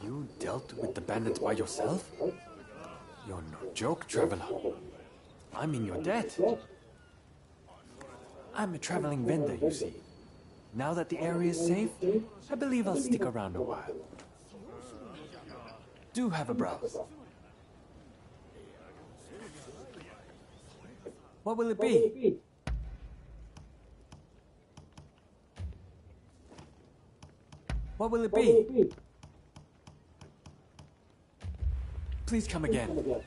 You dealt with the bandits by yourself? You're no joke, traveler. I'm in your debt. I'm a traveling vendor, you see. Now that the area is safe, I believe I'll stick around a while. Do have a browse. What will it be? What will it be? Please come again.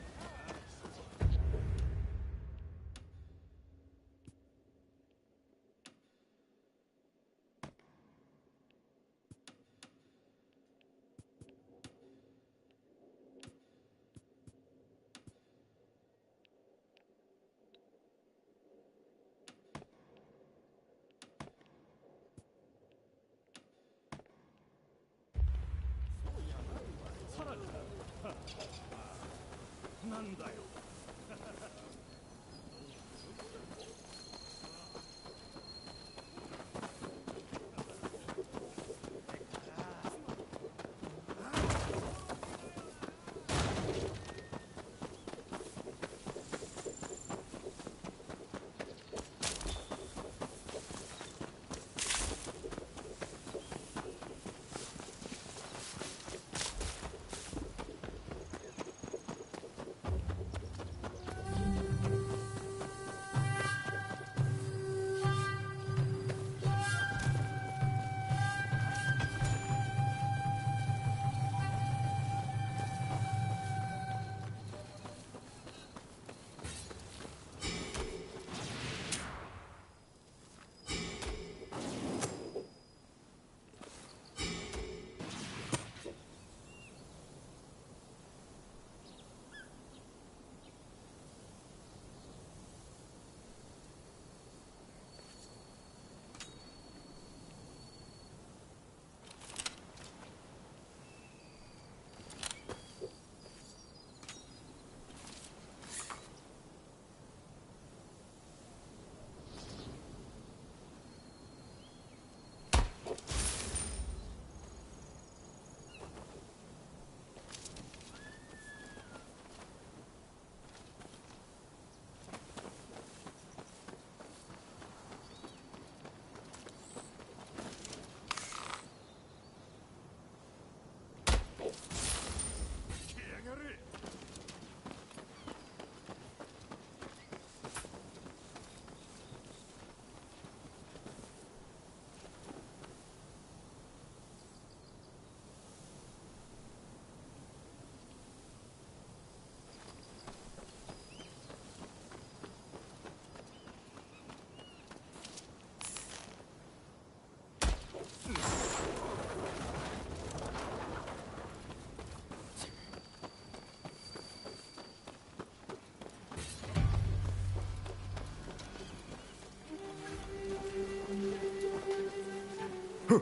I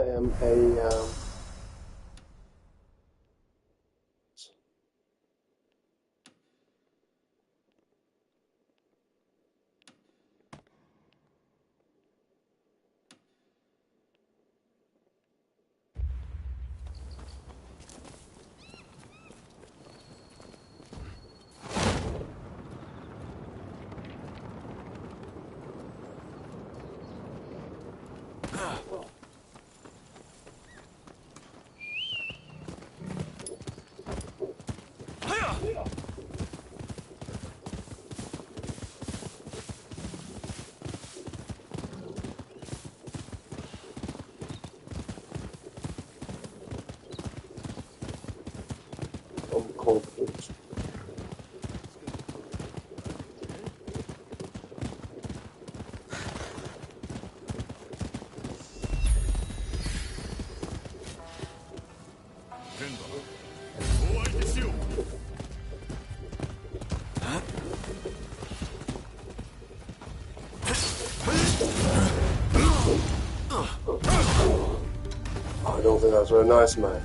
am a confident. I don't think that's very nice, man.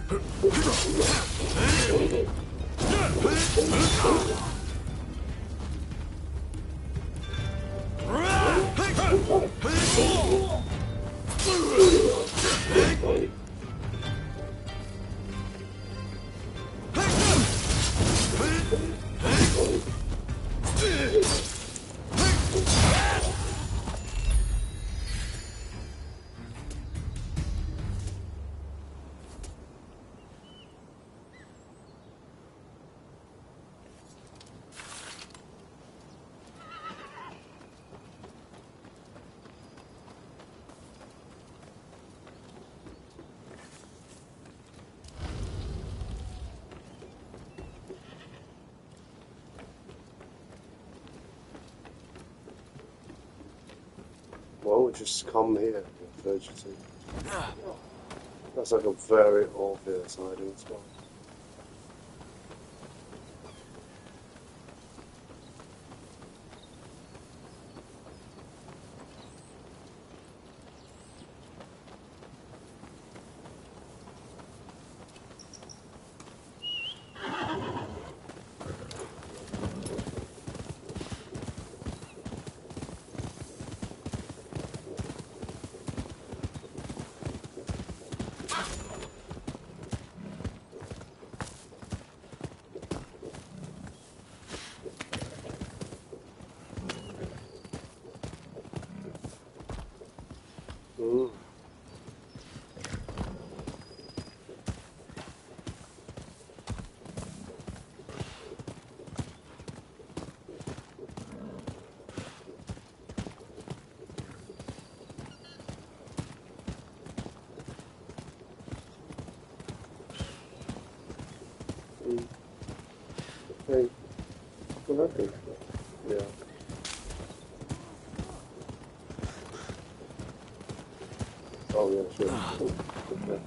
Why would you just come here, Virgity? That's like a very obvious hiding spot. Nothing. Yeah. Oh yeah, sure. Okay.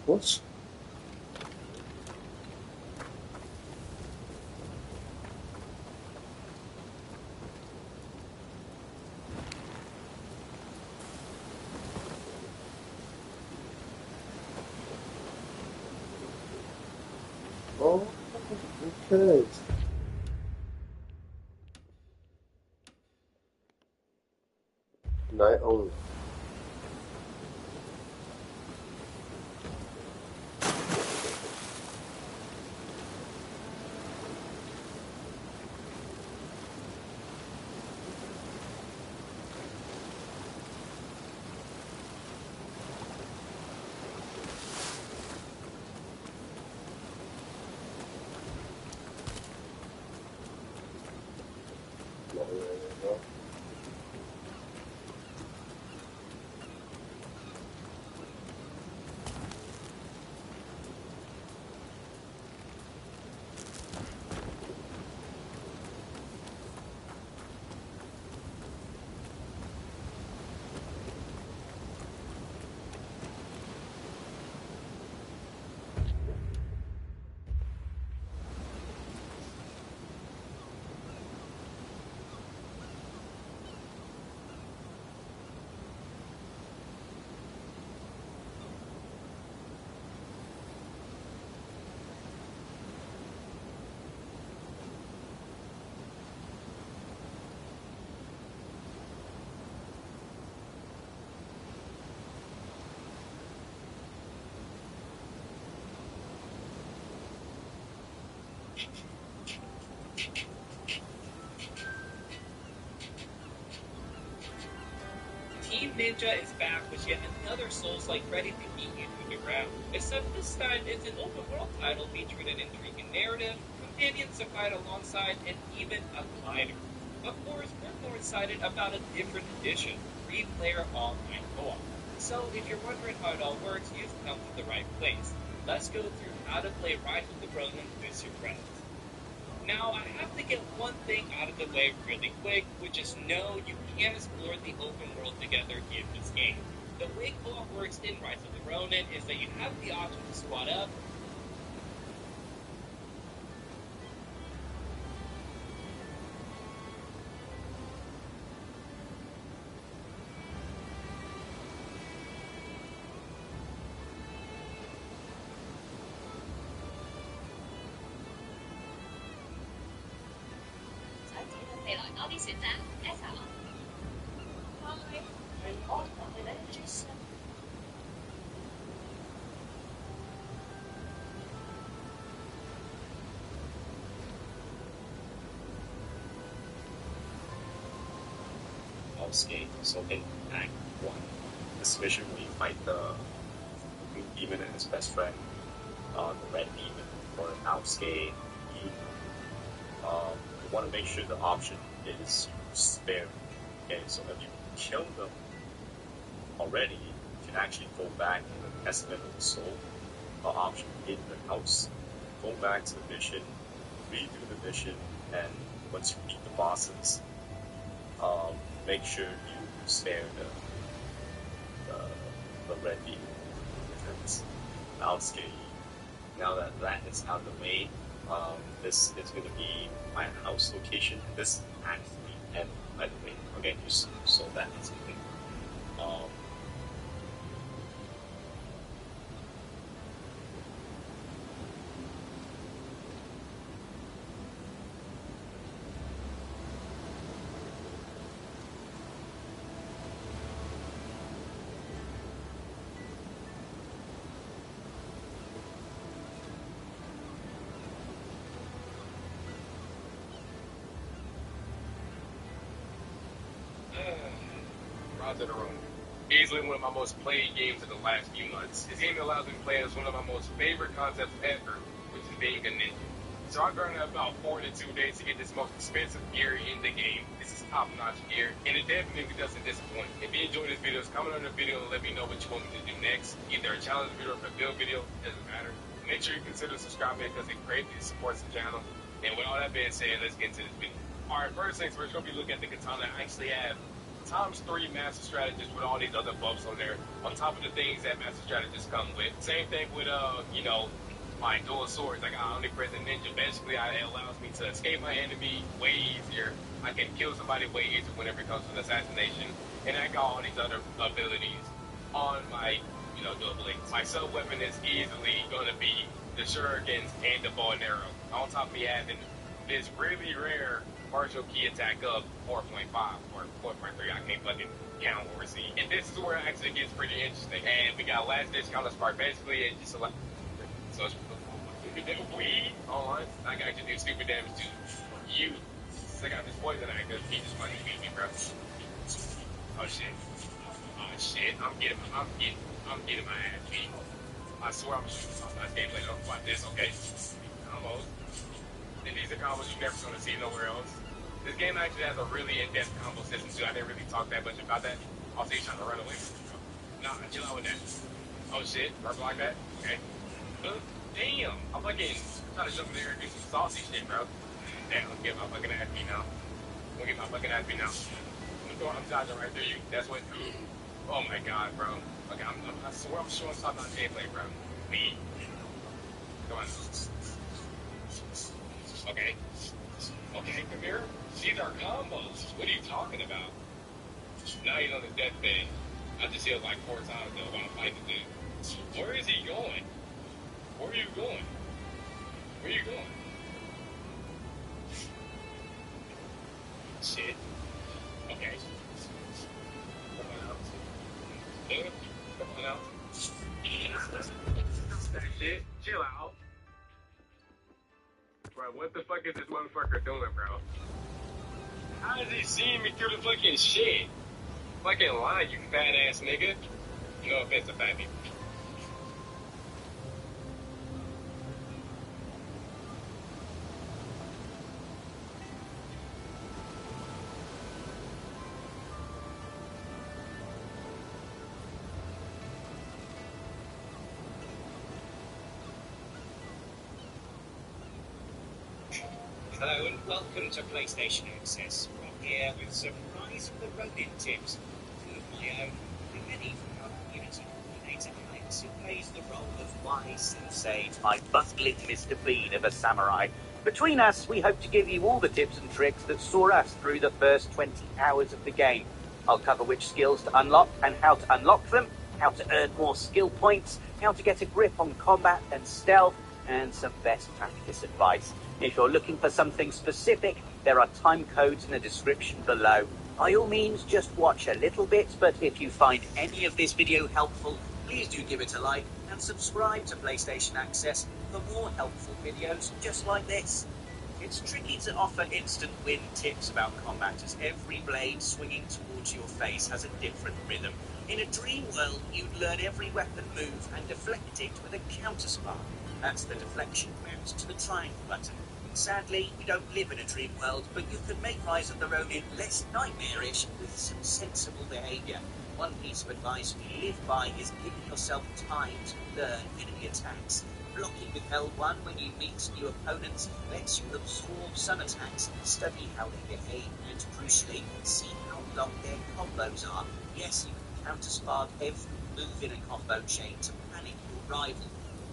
What? Oh, okay. Night only. No, no, no, no. Team Ninja is back with yet another Souls-like ready to keep you to the ground. Except this time it's an open world title featuring an intriguing narrative, companions to fight alongside, and even a glider. Of course, we're more excited about a different edition, 3-player online co-op. So if you're wondering how it all works, you've come to the right place. Let's go through how to play Rise of the Ronin with your friends. Now, I have to get one thing out of the way really quick, which is no, you can't explore the open world together in this game. The way co-op works in Rise of the Ronin is that you have the option to squad up, 你來多啲選擇，一齊咯。Skate. So in Act 1, this mission where you fight the Blue Demon and his best friend, the Red Demon, or an Outskate, you want to make sure the option is spare. Okay, so if you kill them already, you can actually go back to the Testament of the Soul option in the house, go back to the mission, redo the mission, and once you beat the bosses, make sure you spare the Red Demon because Outskate. Now that that is out of the way, this is going to be my house location. This actually, and by the way, okay, just so that is something. In a room. Easily one of my most played games in the last few months. This game allows me to play as one of my most favorite concepts ever, which is being a ninja. So I burned about 4 to 2 days to get this most expensive gear in the game. This is top-notch gear, and it definitely doesn't disappoint. If you enjoyed this video, comment on the video and let me know what you want me to do next. Either a challenge video or a build video, doesn't matter. Make sure you consider subscribing because it greatly supports the channel. And with all that being said, let's get into this video. Alright, first things first, we're going to be looking at the katana. I actually have ×3 Master Strategist with all these other buffs on there, on top of the things that Master Strategists come with. Same thing with, my dual swords. I got Omnipresent Ninja. Basically, it allows me to escape my enemy way easier. I can kill somebody way easier whenever it comes to an assassination. And I got all these other abilities on my, dual blade. My sub-weapon is easily going to be the shurikens and the bow and arrow. On top of me having this really rare partial key attack of 4.5 or 4.3. I can't fucking count or see. And this is where it actually gets pretty interesting. And we got last ditch counter spark. Basically, it's just a lot. So it's we online. I can actually do stupid damage to you. So I got this poison act because he just fucking beat me, bro. Oh shit. Oh shit. I'm getting my ass beat. I swear I'm shooting something. I can't play no about this, okay? Almost. And these are combos you're never gonna see nowhere else. This game actually has a really in-depth combo system too. I didn't really talk that much about that. Also, he's trying to run away from me. Nah, chill out with that. Oh shit, run like that? Okay. Damn, I'm fucking trying to jump in there and do some saucy shit, bro. Damn, I'm getting my fucking ass beat now. I'm dodging right through you. That's what. Oh my god, bro. Okay, I swear I'm showing something on gameplay, bro. Me. Come on. Okay. Okay, come here. These are combos. What are you talking about? Now he's on his deathbed. I just healed like 4 times though while I'm fighting the dude. Where is he going? Where are you going? Where are you going? Shit. Okay. Come on out. Come on out. That shit. Chill out. Bro, what the fuck is this motherfucker doing, bro? How is he seeing me through the fucking shit? Fucking lie, you fat ass nigga. No offense to fat people. Hello and welcome to PlayStation Access. We're here with surprise for the Ronin tips. 2 of my own, and many from our community coordinator Alex, who plays the role of wise sensei, My bustling Mr. Bean of a samurai. Between us, we hope to give you all the tips and tricks that saw us through the first 20 hours of the game. I'll cover which skills to unlock and how to unlock them, how to earn more skill points, how to get a grip on combat and stealth, and some best practice advice. If you're looking for something specific, There are time codes in the description below. By all means, just watch a little bit, but if you find any of this video helpful, please do give it a like and subscribe to PlayStation Access for more helpful videos just like this. It's tricky to offer instant win tips about combat, as every blade swinging towards your face has a different rhythm. In a dream world, you'd learn every weapon move and deflect it with a counter spark. That's the deflection mouse to the triangle button. Sadly, we don't live in a dream world, but you can make Rise of the Ronin less nightmarish with some sensible behaviour. One piece of advice we live by is giving yourself time to learn enemy attacks. Blocking with L1 when you meet new opponents lets you absorb some attacks, study how they behave, and crucially, see how long their combos are. Yes, you can counter-spark every move in a combo chain to panic your rival.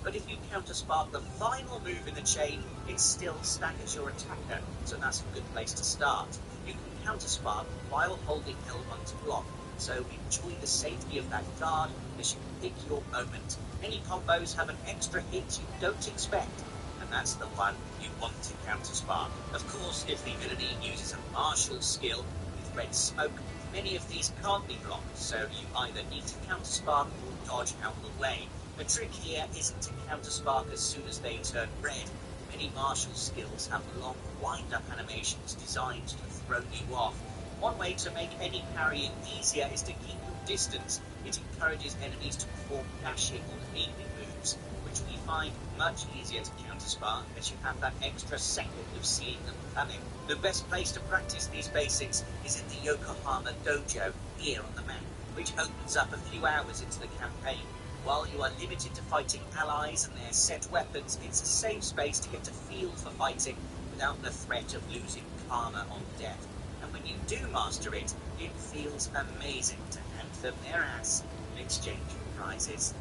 But if you counter-spark the final move in the chain, it still staggers your attacker, so that's a good place to start. You can counter-spark while holding L1 to block, so enjoy the safety of that guard as you pick your moment. Any combos have an extra hit you don't expect, and that's the one you want to counter-spark. Of course, if the enemy uses a martial skill with red smoke, many of these can't be blocked, so you either need to counter-spark or dodge out the way. The trick here isn't to counter-spark as soon as they turn red. Many martial skills have long wind-up animations designed to throw you off. One way to make any parrying easier is to keep your distance. It encourages enemies to perform dashing or leaping moves, which we find much easier to counter-spark as you have that extra second of seeing them coming. The best place to practice these basics is in the Yokohama Dojo here on the map, which opens up a few hours into the campaign. While you are limited to fighting allies and their set weapons, it's a safe space to get a feel for fighting without the threat of losing karma on death. And when you do master it, it feels amazing to hand them their ass in exchange for prizes.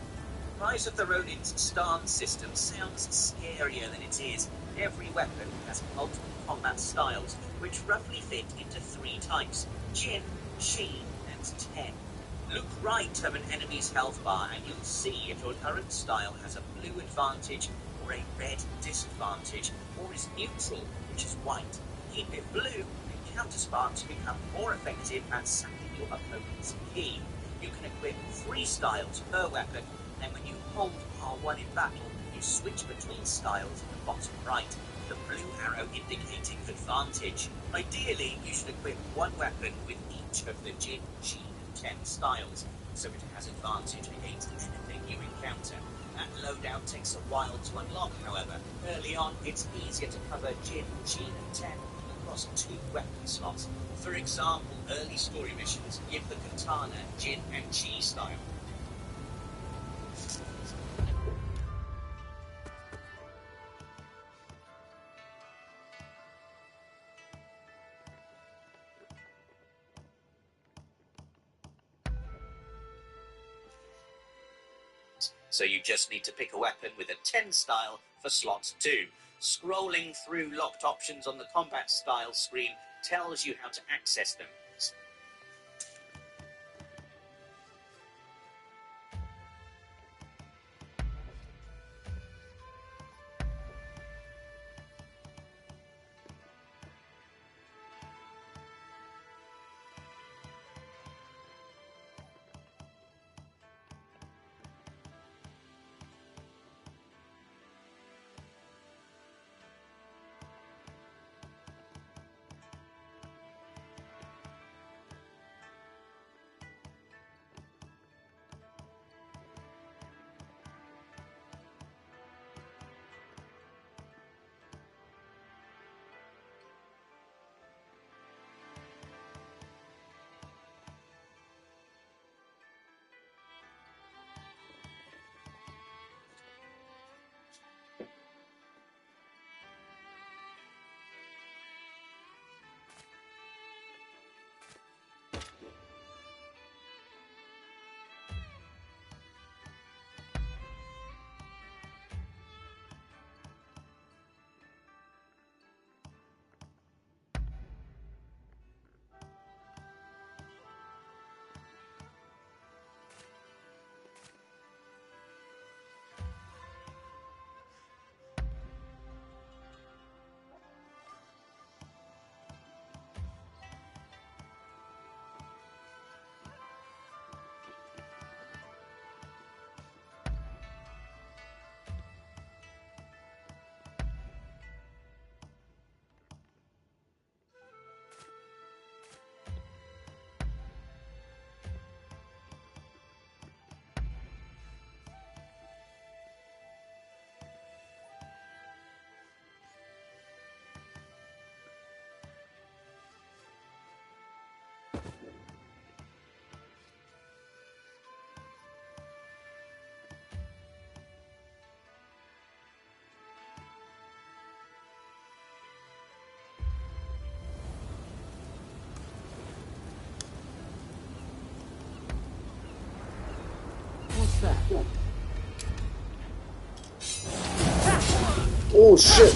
Rise of the Ronin's stance system sounds scarier than it is. Every weapon has multiple combat styles, which roughly fit into 3 types: Jin, Chi, and Ten. Look right of an enemy's health bar and you'll see if your current style has a blue advantage or a red disadvantage, or is neutral, which is white. Keep it blue and counter-sparks become more effective at sacking your opponent's key. You can equip 3 styles per weapon, and when you hold R1 in battle, you switch between styles in the bottom right, the blue arrow indicating advantage. Ideally, you should equip 1 weapon with each of the Jin, Chi, 10 styles, so it has advantage against anything you encounter. That loadout takes a while to unlock, however. Early on, it's easier to cover Jin, Chi, and 10 across 2 weapon slots. For example, early story missions give the katana Jin and Chi style. So you just need to pick a weapon with a 10 style for slot 2. Scrolling through locked options on the combat style screen tells you how to access them. that? Oh shit!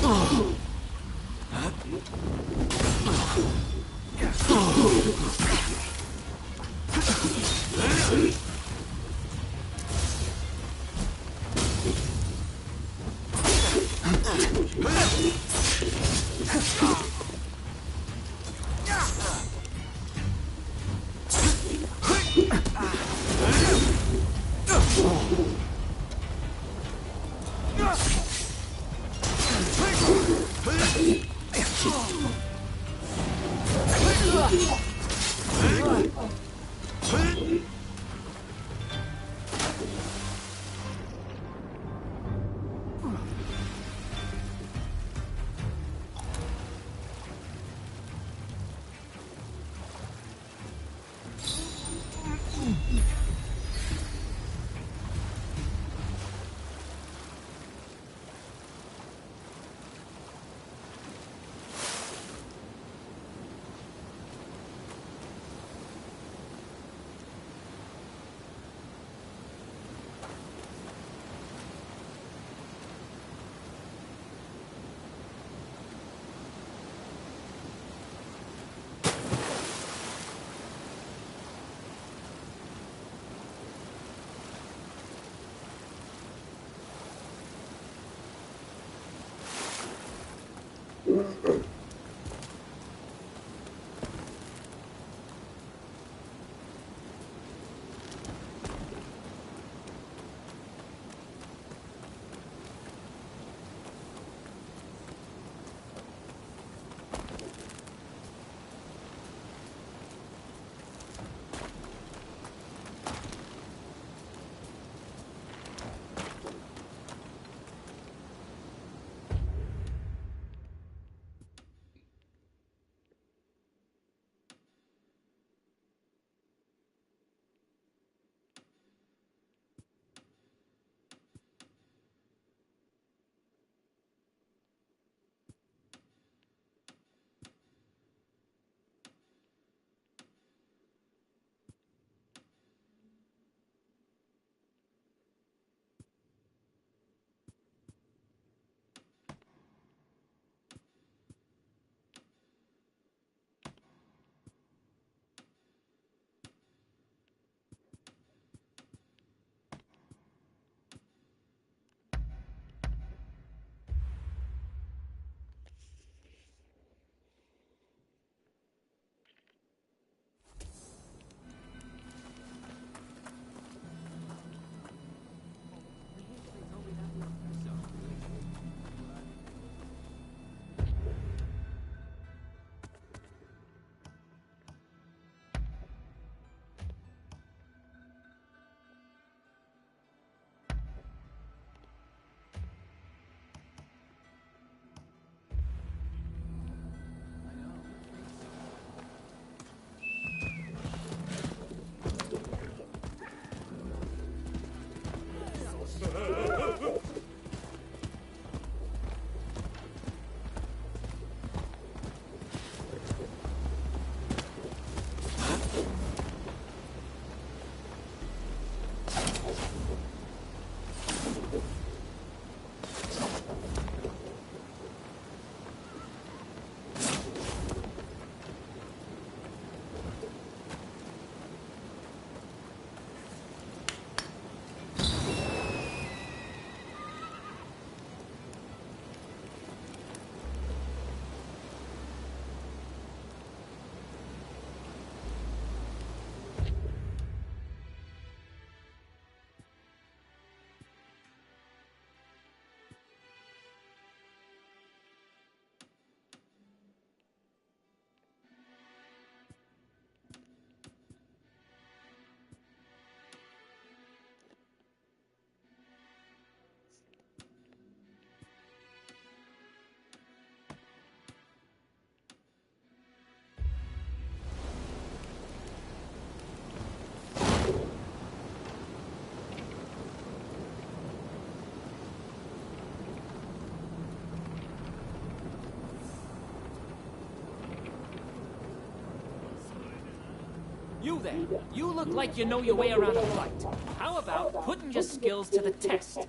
You there, you look like you know your way around a fight. How about putting your skills to the test?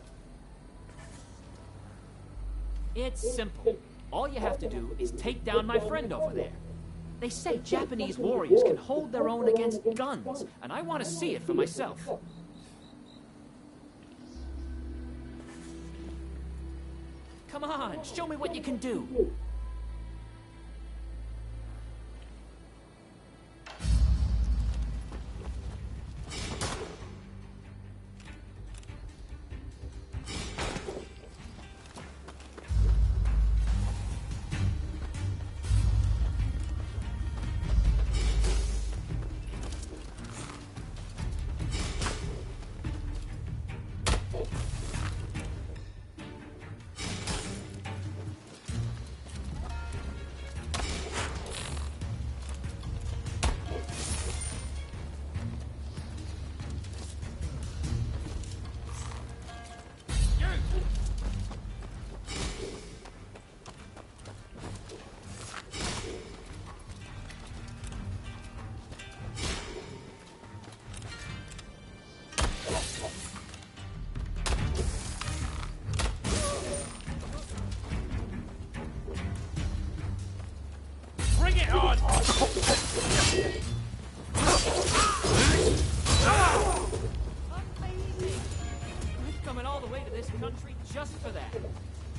It's simple. All you have to do is take down my friend over there. They say Japanese warriors can hold their own against guns, and I want to see it for myself. Come on, show me what you can do.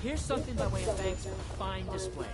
Here's something by way of thanks for a fine display.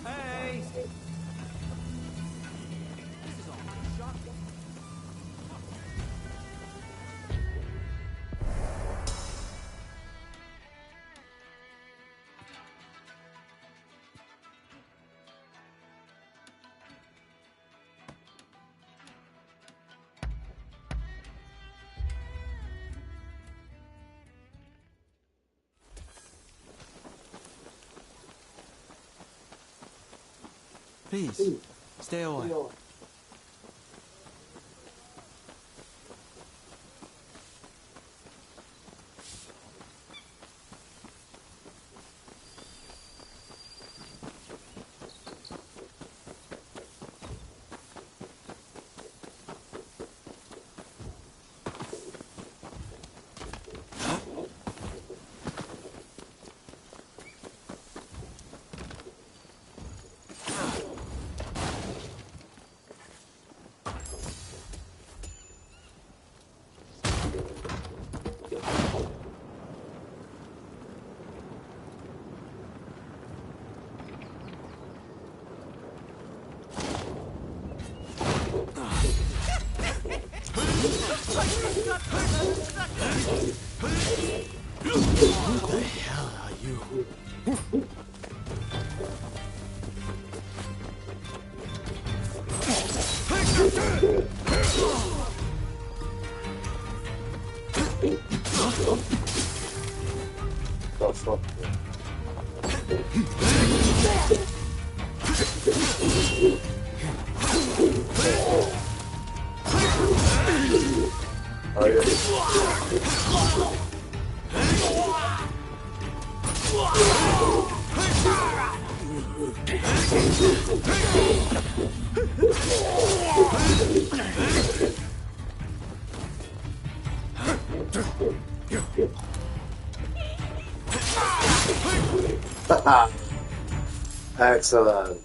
Hey! This is all shocking. Please, stay away. Who the hell are you? Oh, fuck. Oh, yeah. Excellent.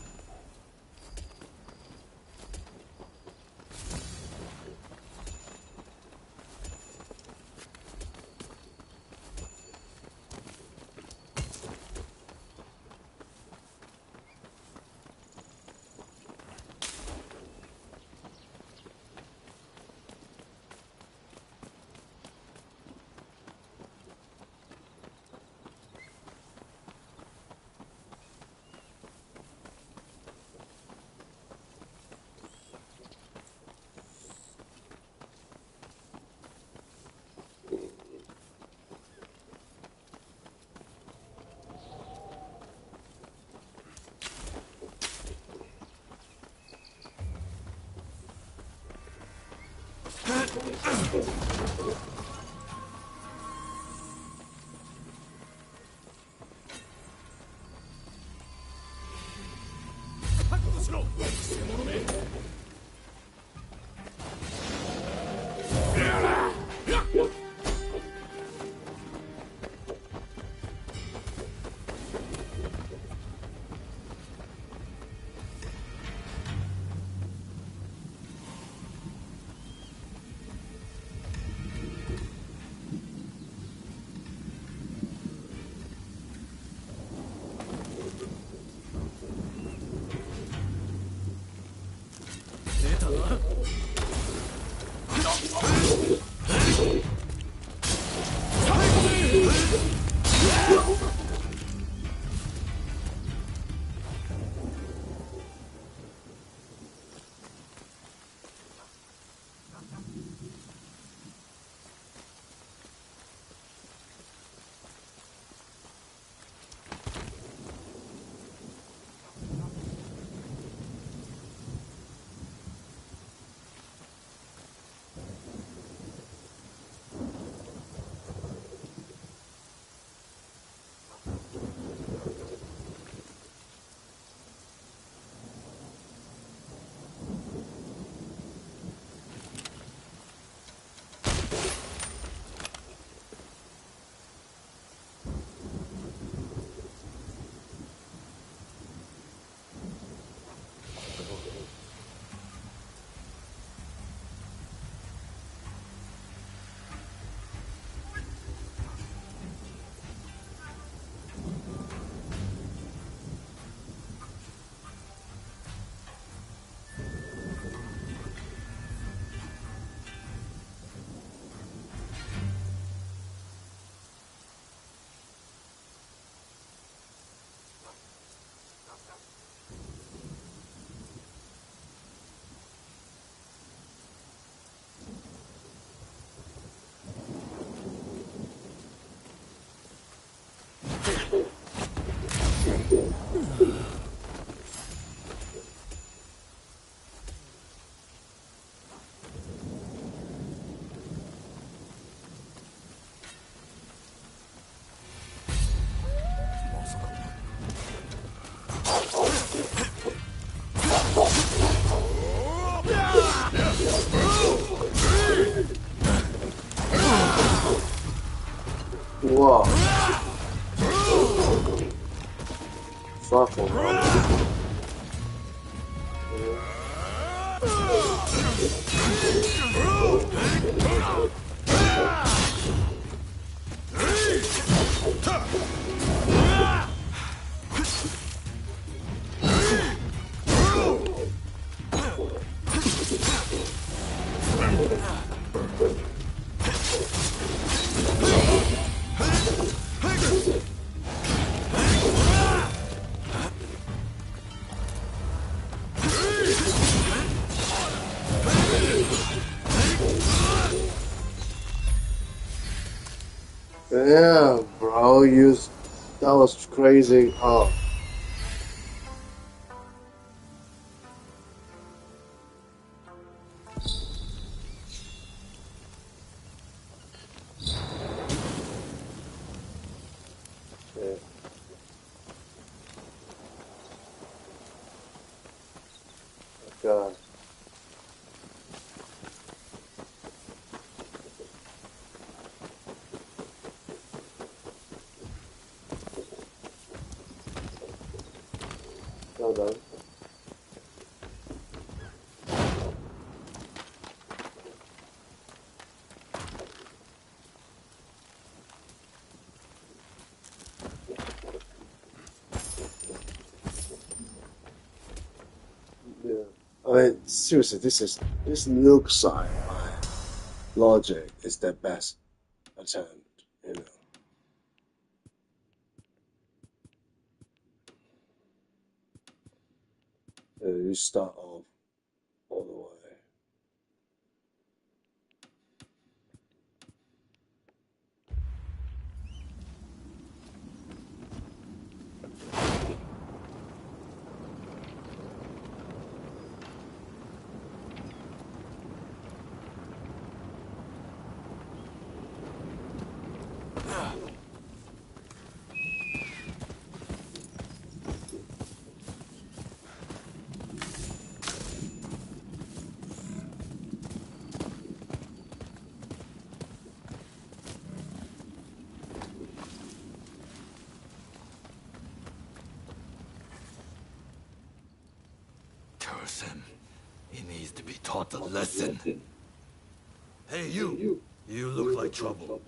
Whoa. Fucking hell. Yeah, bro, that was crazy. Oh. Yeah. God. Well done. Yeah. I mean, seriously, this looks like my logic is the best attempt, you know. You start off all the way. Curse him. He needs to be taught a lesson. Hey, you! You look like trouble.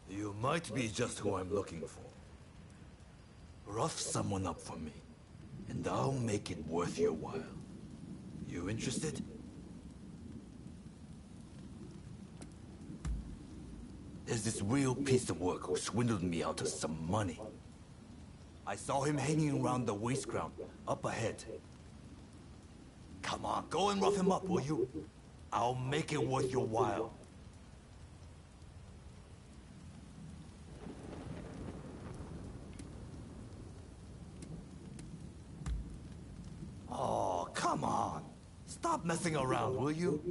You might be just who I'm looking for. Rough someone up for me, and I'll make it worth your while. You interested? There's this real piece of work who swindled me out of some money. I saw him hanging around the waste ground, up ahead. Come on, go and rough him up, will you? I'll make it worth your while. Oh, come on. Stop messing around, will you?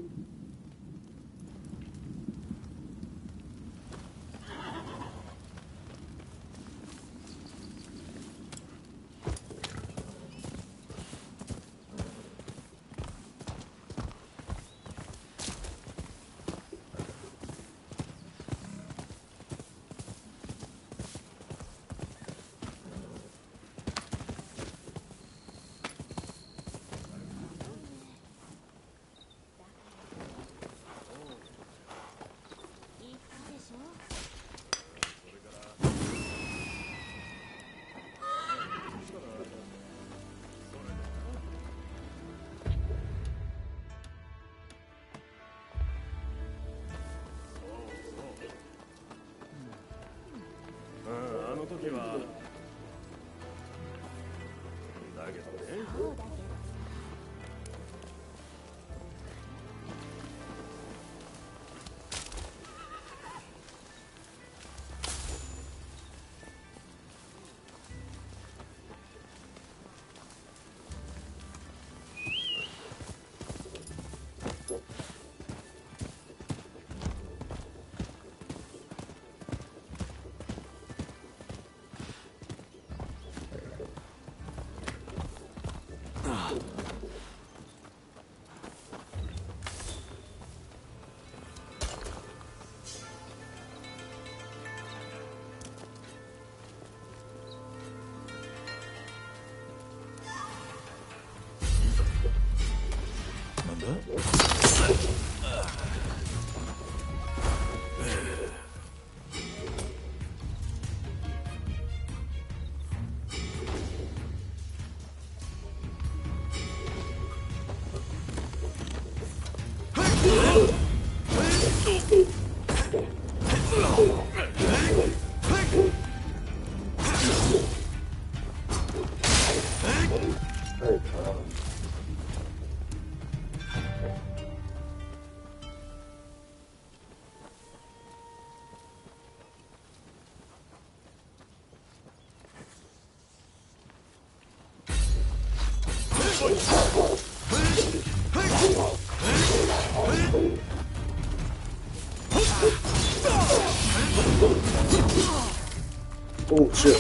Oh shit.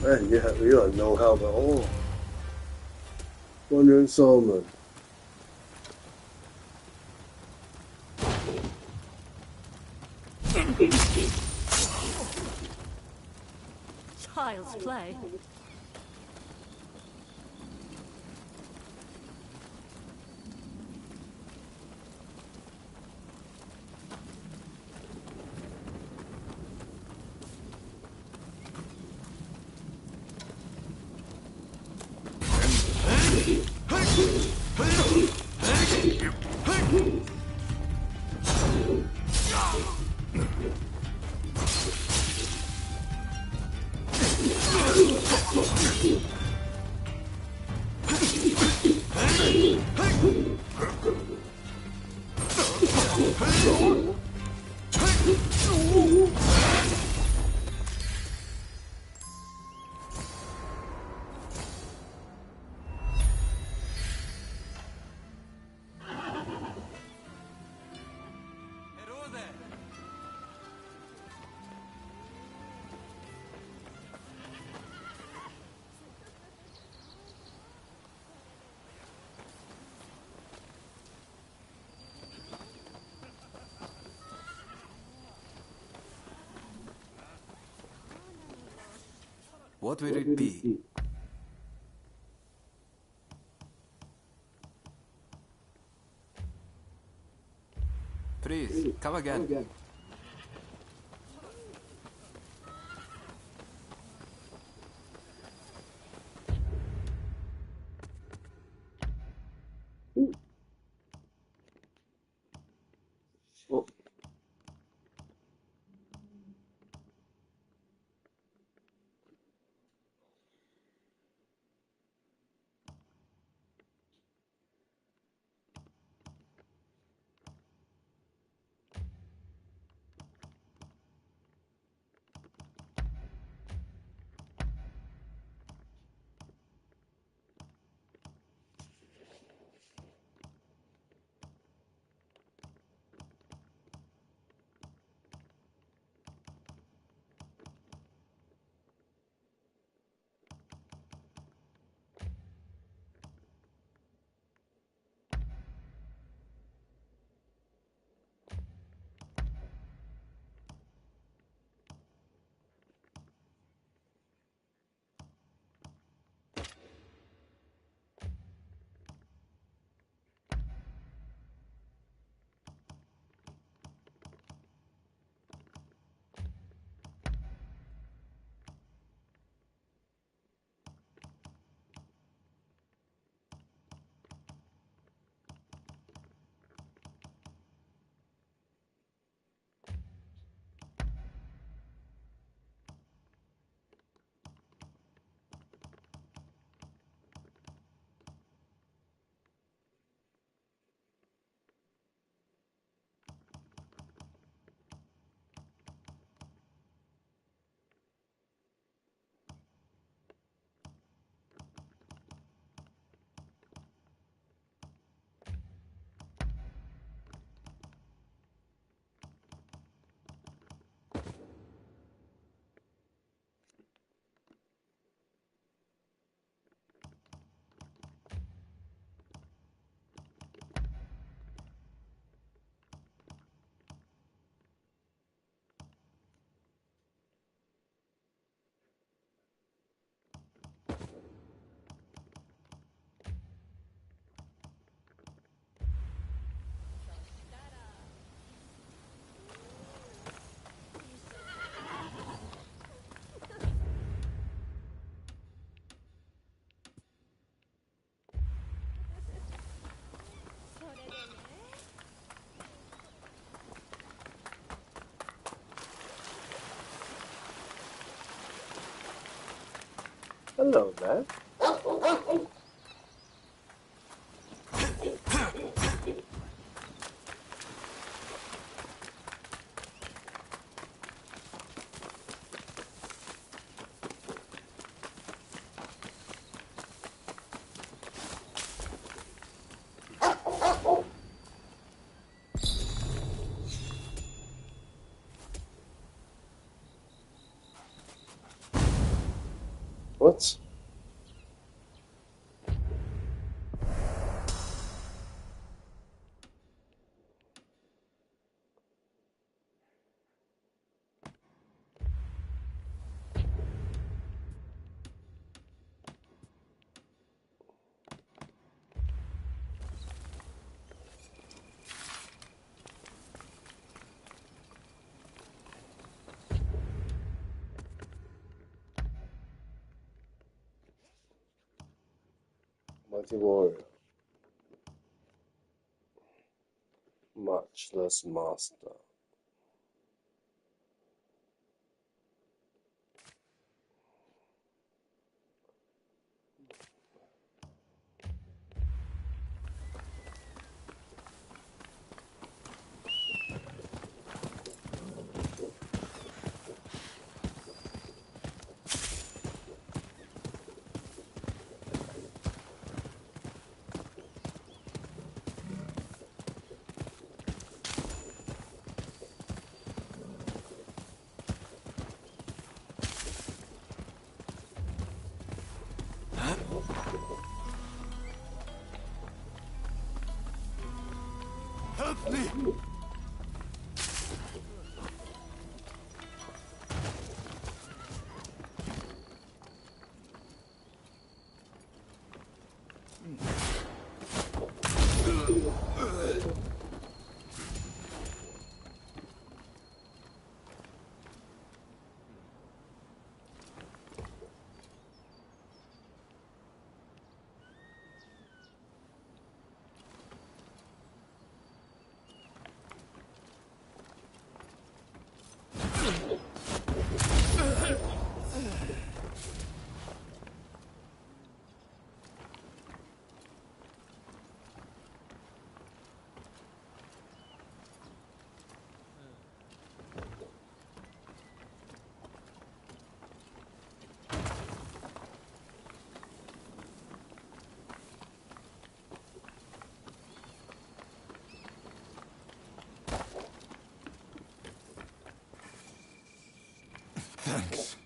Man, you have no help at all. Wandering Solomon. Child's play. What will it be? Please, come again. Oh. Hello there. What? Mighty warrior. Matchless master. Help me! Thanks.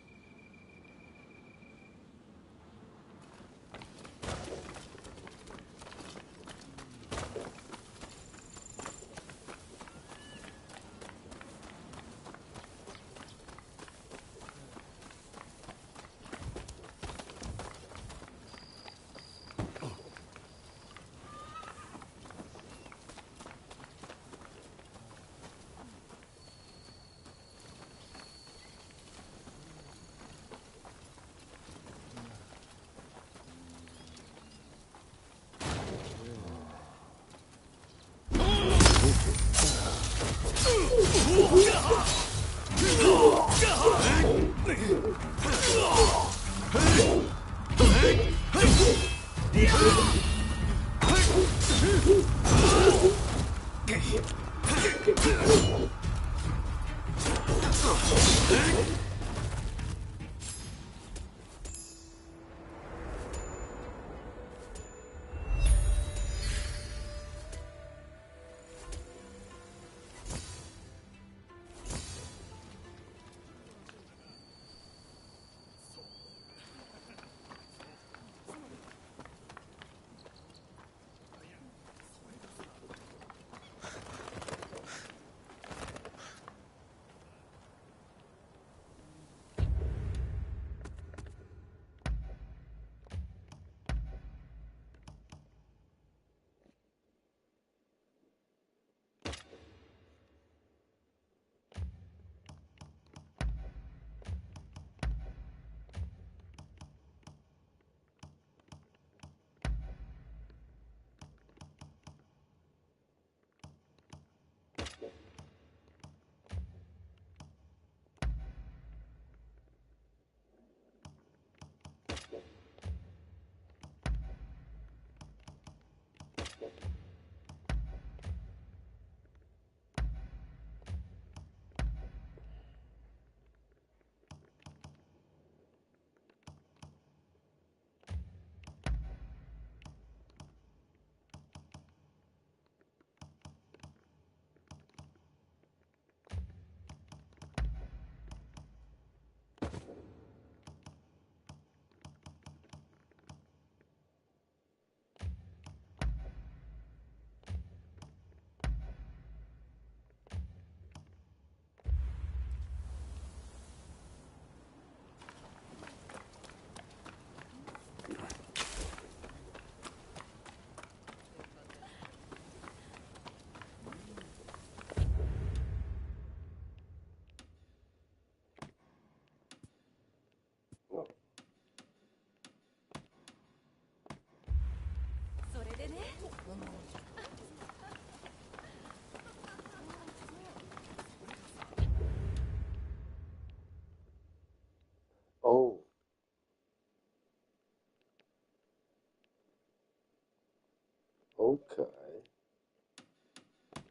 Okay.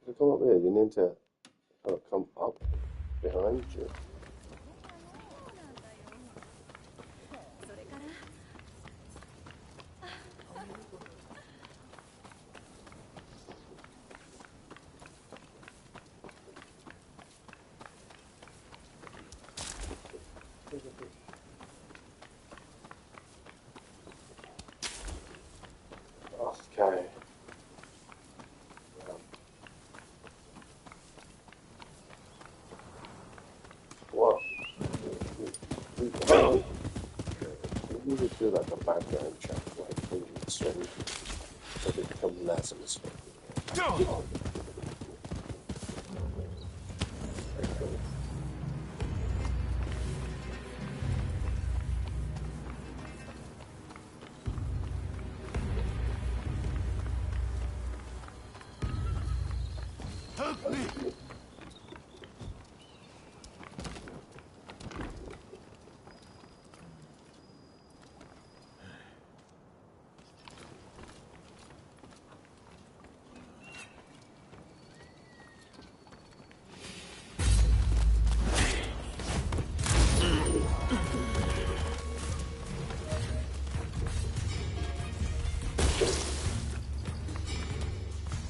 To come up here, you need to kind of come up behind you. Okay. Well, we need to do like a background check, like when you swing, so they become less of a swing. Help me!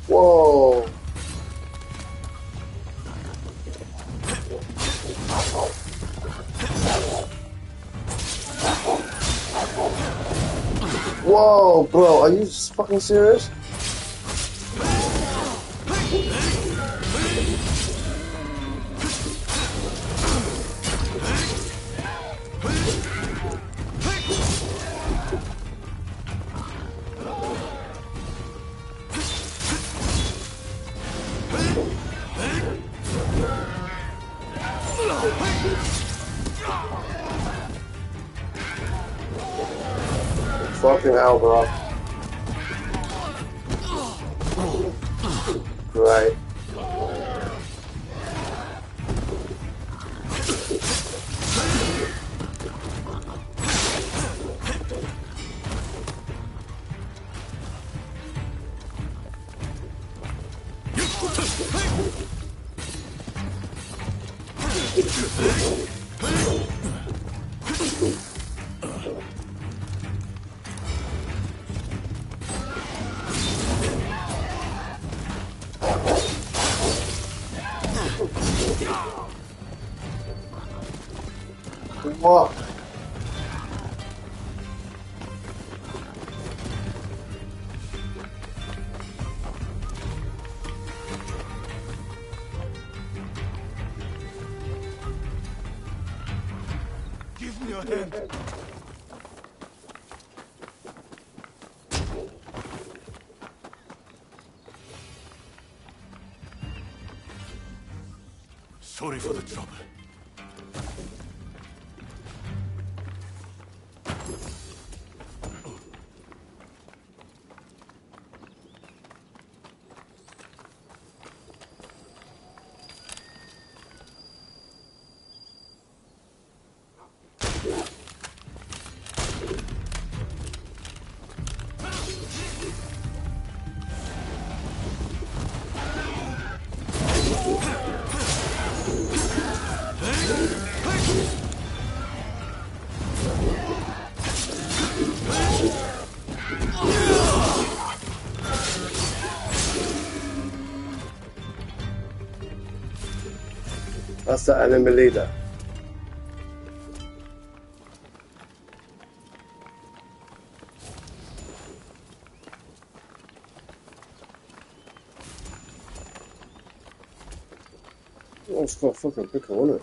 Whoa! Whoa, bro, are you fucking serious? Fucking hell, bro. Right. What? Give me your hand. Sorry for the trouble. That's the enemy leader. Oh, it's got a fucking pickle on it.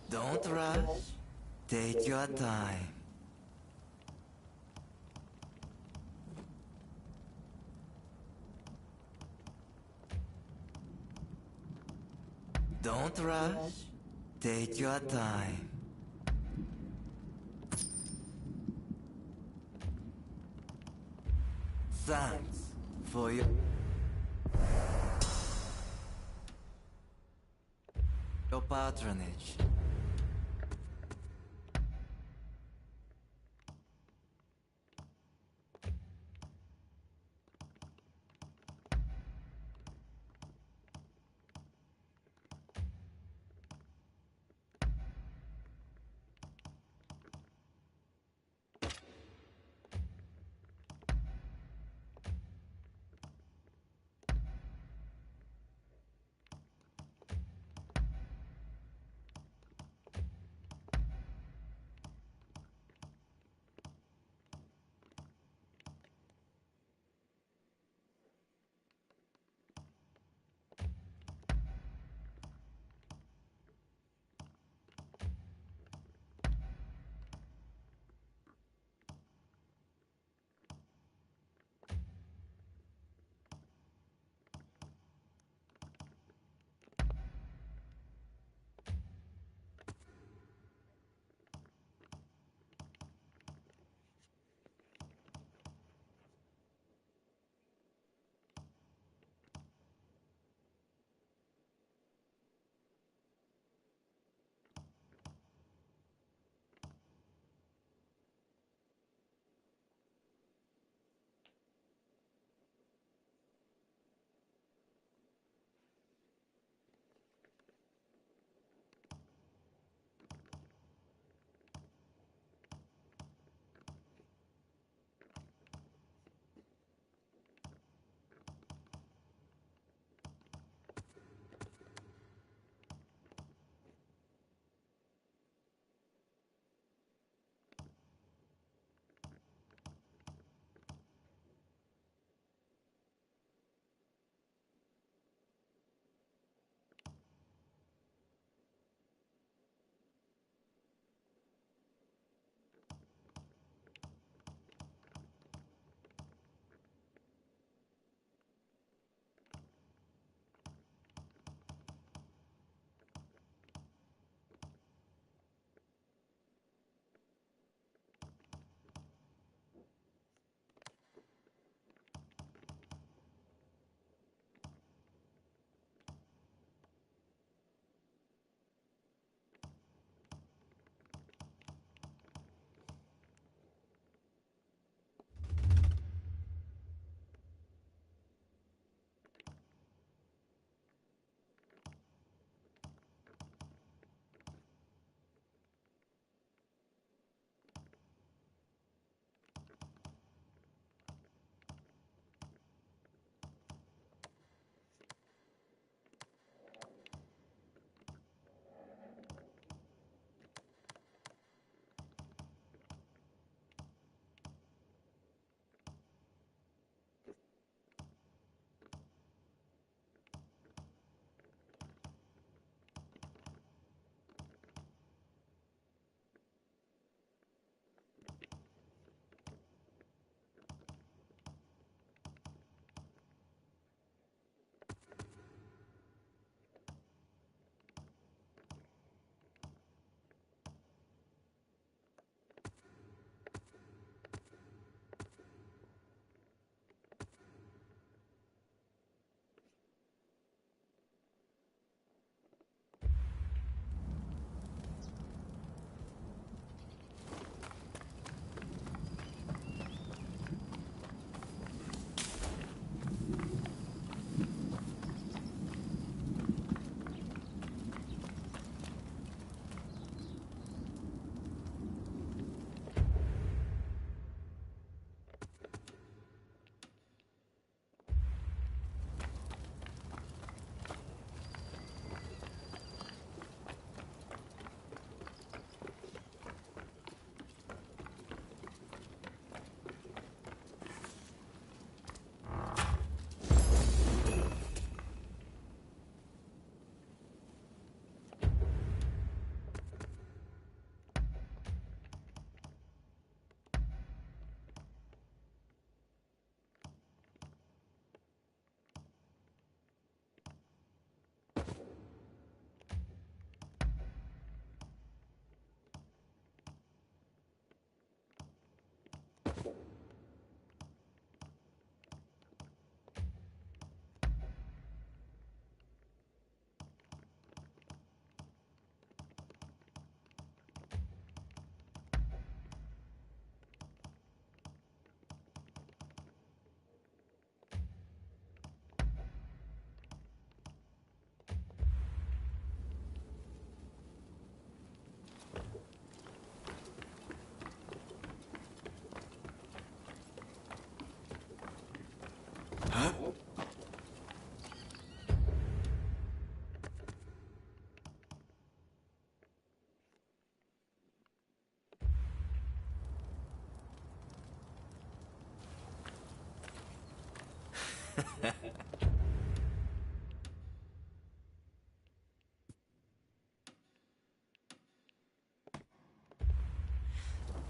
Don't rush. Take your time. Don't rush. Take your time. Thanks for your patronage.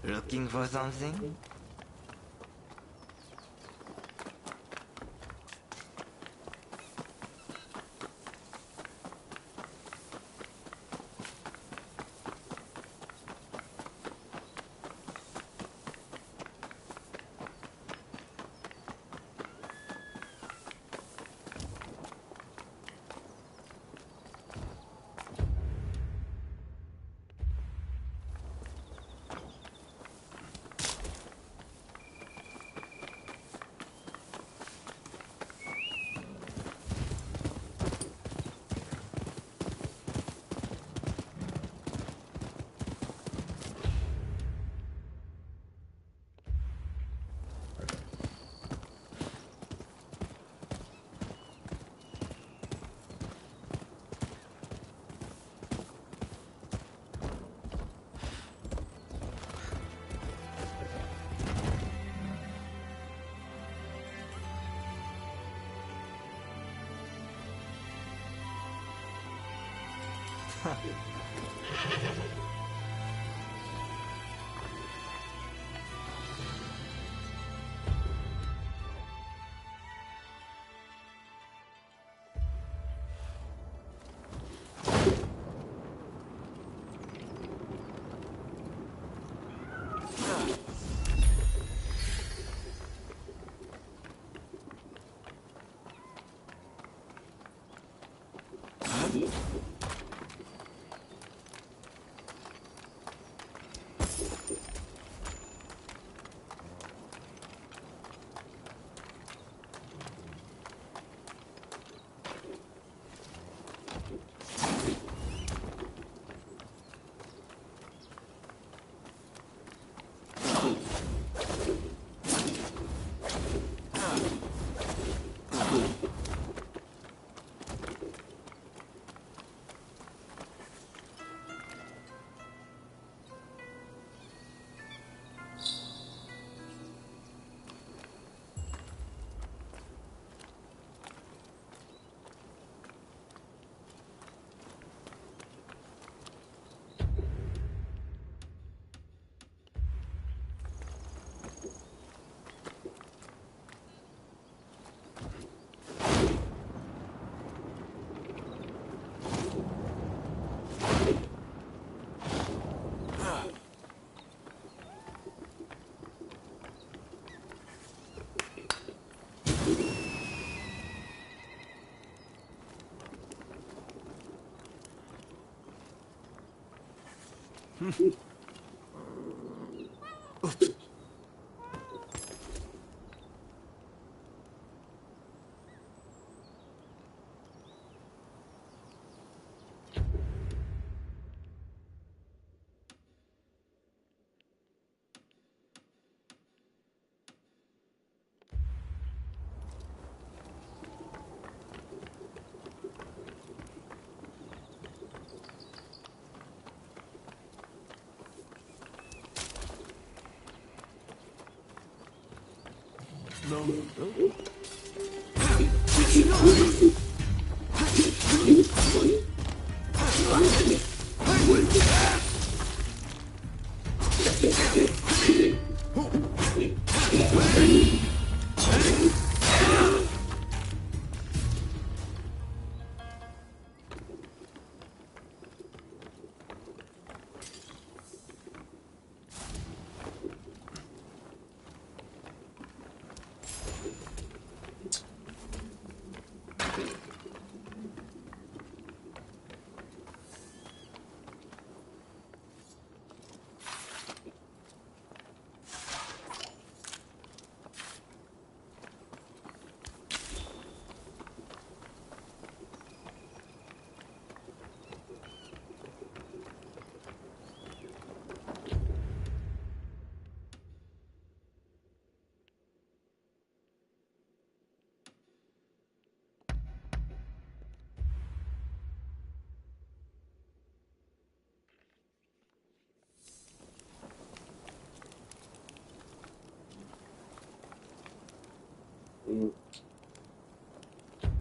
Looking for something?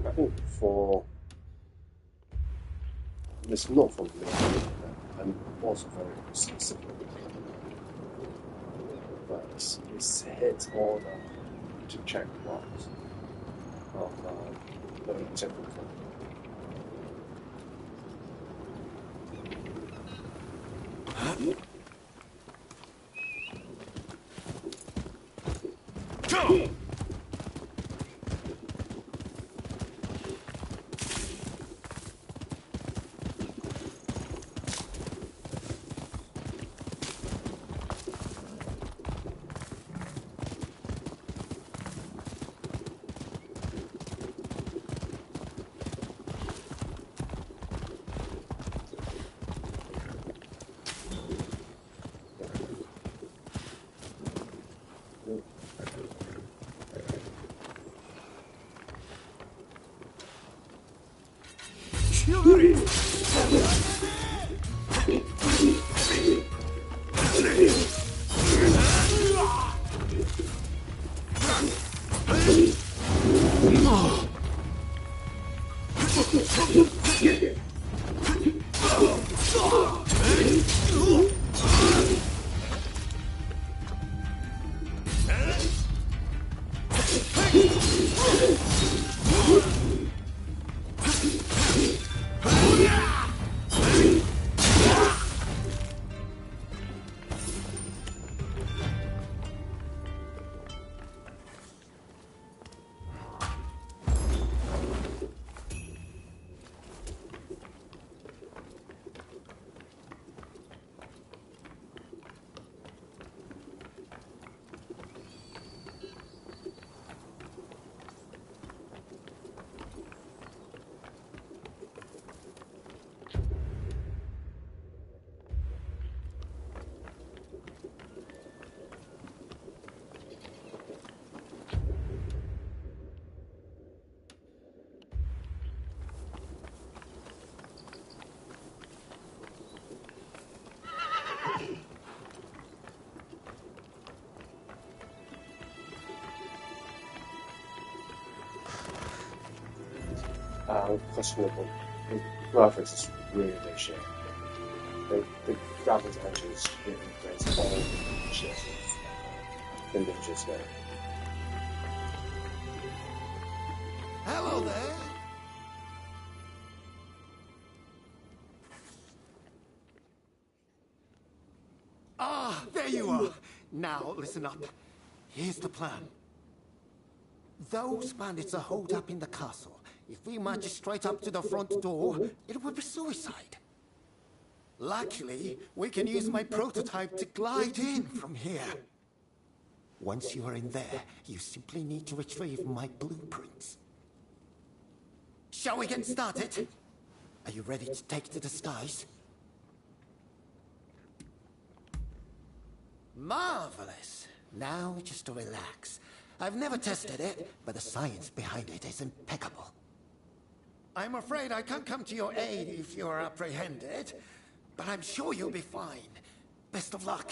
I think for it's not for me, and also very specific. is hit all the to check marks of the typical. Questionable. The graphics is really shit. The graphics actually is really great. All shit. In the just way. Hello there. Ah, there you are. Now, listen up. Here's the plan. Those bandits are holed up in the castle. If we march straight up to the front door, it will be suicide. Luckily, we can use my prototype to glide in from here. Once you are in there, you simply need to retrieve my blueprints. Shall we get started? Are you ready to take to the skies? Marvelous. Now just to relax. I've never tested it, but the science behind it is impeccable. I'm afraid I can't come to your aid if you're apprehended, but I'm sure you'll be fine. Best of luck.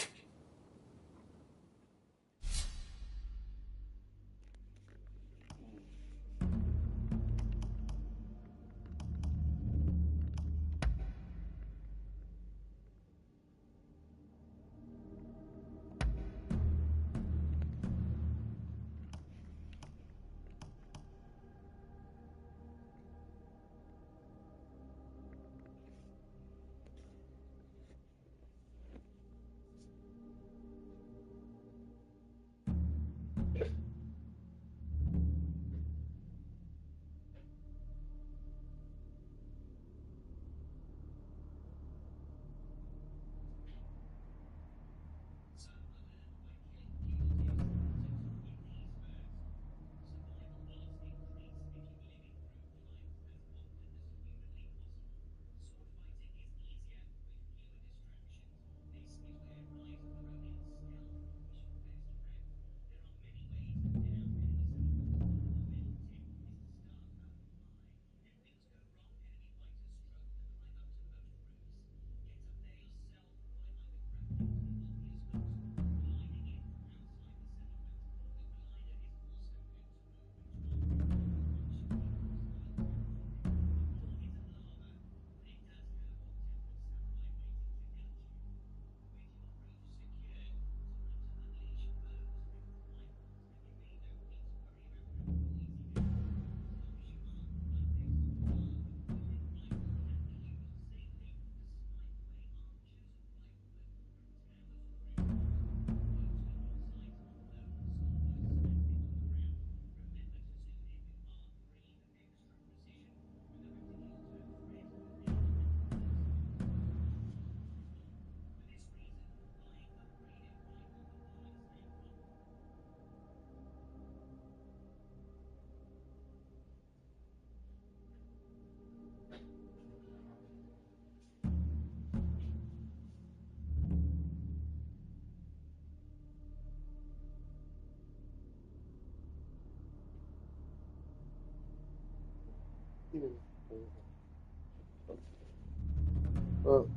Well,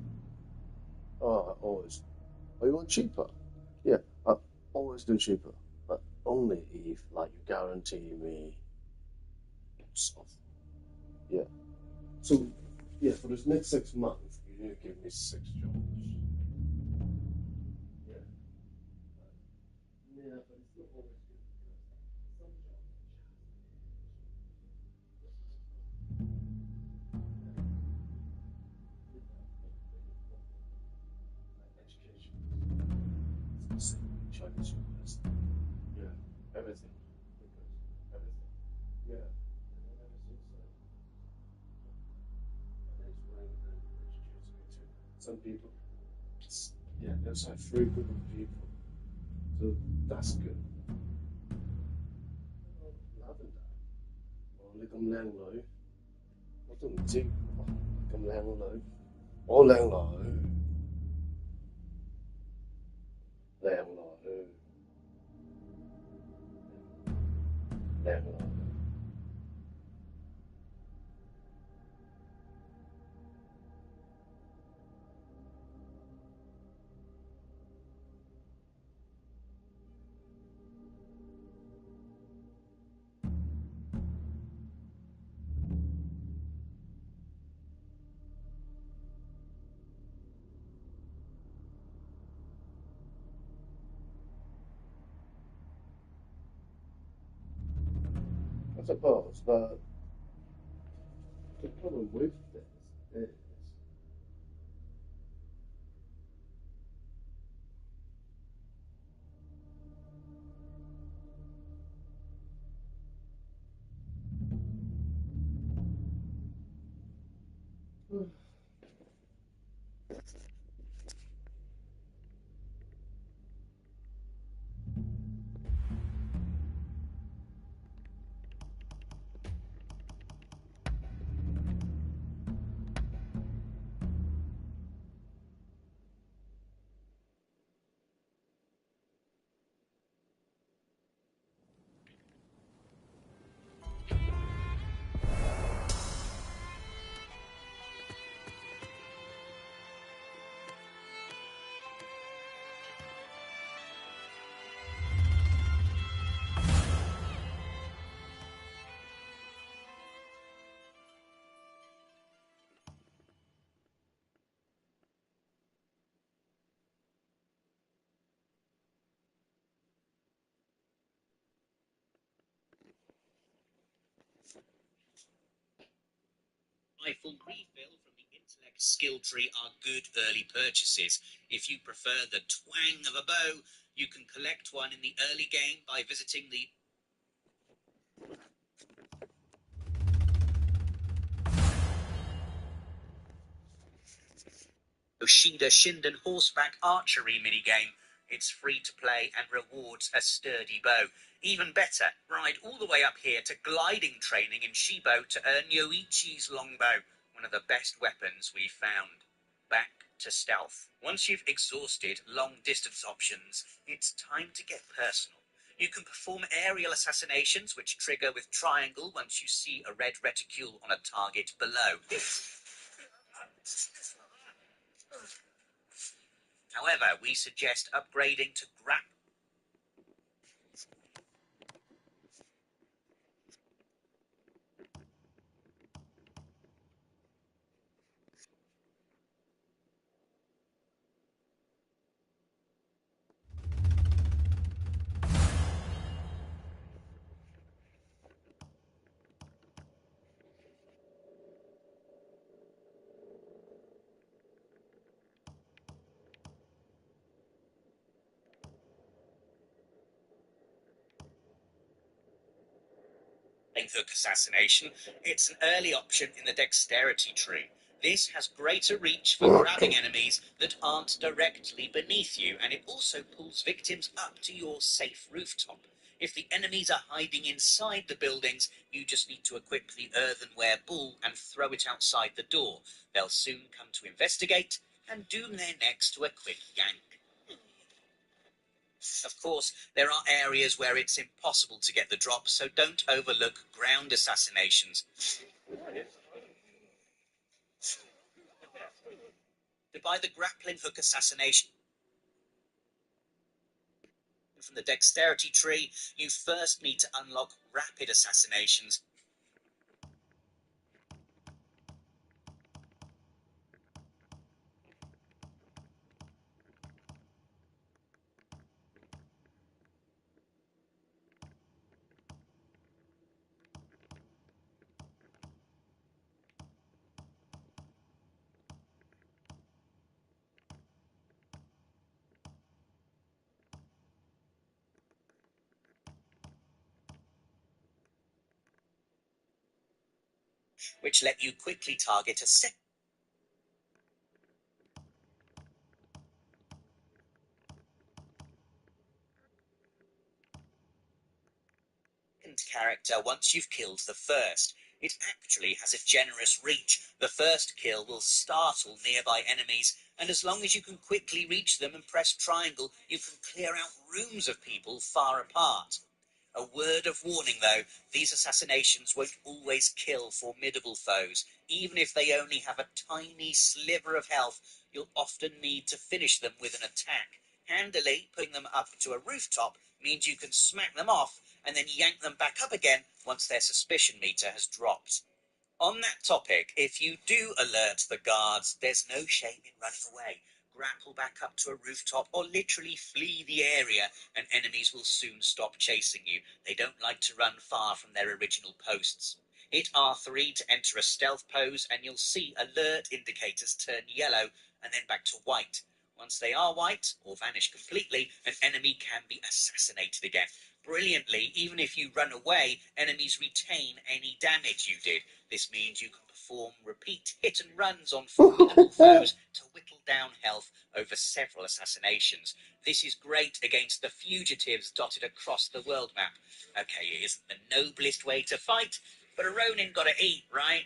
oh, I always. Oh, you want cheaper? Yeah, I always do cheaper, but only if, like, you guarantee me stuff. Yeah. So, yeah, for this next 6 months, you need to give me 6 jobs. Yeah. Yeah, but it's not always good because some jobs like education, Chinese university. Yeah, everything. Because everything. Yeah. And everything, so. And it's really, really educating me too. Some people, yeah, there's like 3 group of people. So that's good. Loving that. Well, look, I'm lang low. 我都唔知咁靚女，我靚女，靚女，靚女。I suppose, but the problem with this is Rifle refill from the intellect skill tree are good early purchases. If you prefer the twang of a bow, you can collect one in the early game by visiting the Oshida Shinden horseback archery minigame. It's free to play and rewards a sturdy bow. Even better, ride all the way up here to gliding training in Shibo to earn Yoichi's longbow, one of the best weapons we've found. Back to stealth. Once you've exhausted long-distance options, it's time to get personal. You can perform aerial assassinations, which trigger with triangle once you see a red reticule on a target below. However, we suggest upgrading to grapple. Hook assassination. It's an early option in the dexterity tree. This has greater reach for grabbing enemies that aren't directly beneath you, and it also pulls victims up to your safe rooftop. If the enemies are hiding inside the buildings, you just need to equip the earthenware bull and throw it outside the door. They'll soon come to investigate and doom their necks to a quick yank. Of course, there are areas where it's impossible to get the drop, so don't overlook ground assassinations. To buy the grappling hook assassination from the dexterity tree, you first need to unlock rapid assassinations. Which let you quickly target a second character once you've killed the first. It actually has a generous reach. The first kill will startle nearby enemies, and as long as you can quickly reach them and press triangle, you can clear out rooms of people far apart. A word of warning though, these assassinations won't always kill formidable foes. Even if they only have a tiny sliver of health, you'll often need to finish them with an attack. Handily putting them up to a rooftop means you can smack them off and then yank them back up again once their suspicion meter has dropped. On that topic, if you do alert the guards, there's no shame in running away. Grapple back up to a rooftop or literally flee the area and enemies will soon stop chasing you. They don't like to run far from their original posts. Hit R3 to enter a stealth pose and you'll see alert indicators turn yellow and then back to white. Once they are white or vanish completely, an enemy can be assassinated again. Brilliantly, even if you run away, enemies retain any damage you did. This means you can perform repeat hit and runs on formidable foes to whittle down health over several assassinations. This is great against the fugitives dotted across the world map. Okay, it isn't the noblest way to fight, but a Ronin gotta eat, right?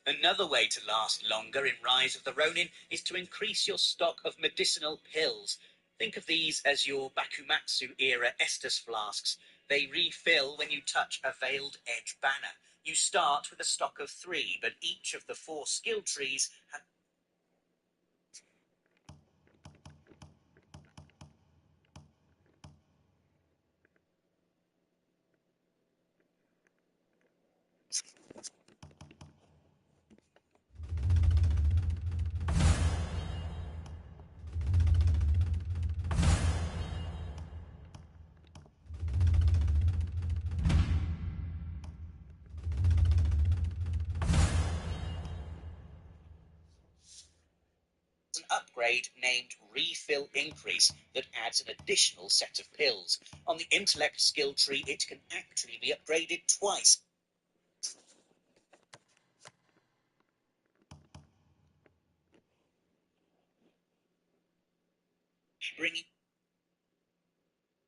Another way to last longer in Rise of the Ronin is to increase your stock of medicinal pills. Think of these as your Bakumatsu-era Estus flasks. They refill when you touch a Veiled Edge banner. You start with a stock of 3, but each of the 4 skill trees has an upgrade named Refill Increase that adds an additional set of pills. On the Intellect skill tree, it can actually be upgraded twice. Bringing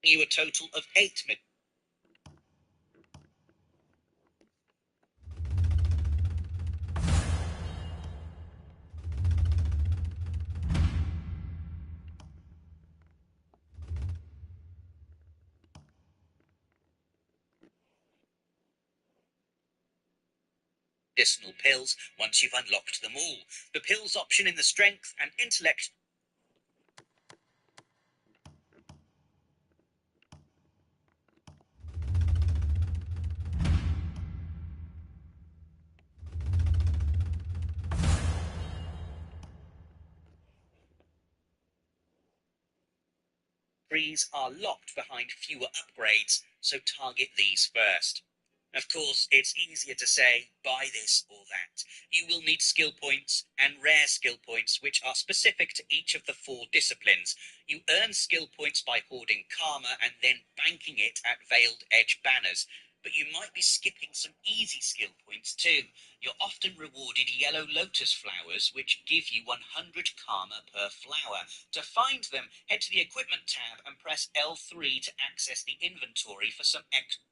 you a total of 8 medicinal pills once you've unlocked them all. The pills option in the Strength and Intellect trees are locked behind fewer upgrades, so target these first. Of course, it's easier to say, buy this or that. You will need skill points and rare skill points, which are specific to each of the 4 disciplines. You earn skill points by hoarding karma and then banking it at Veiled Edge banners. But you might be skipping some easy skill points too. You're often rewarded yellow lotus flowers, which give you 100 karma per flower. To find them, head to the equipment tab and press L3 to access the inventory for some extra.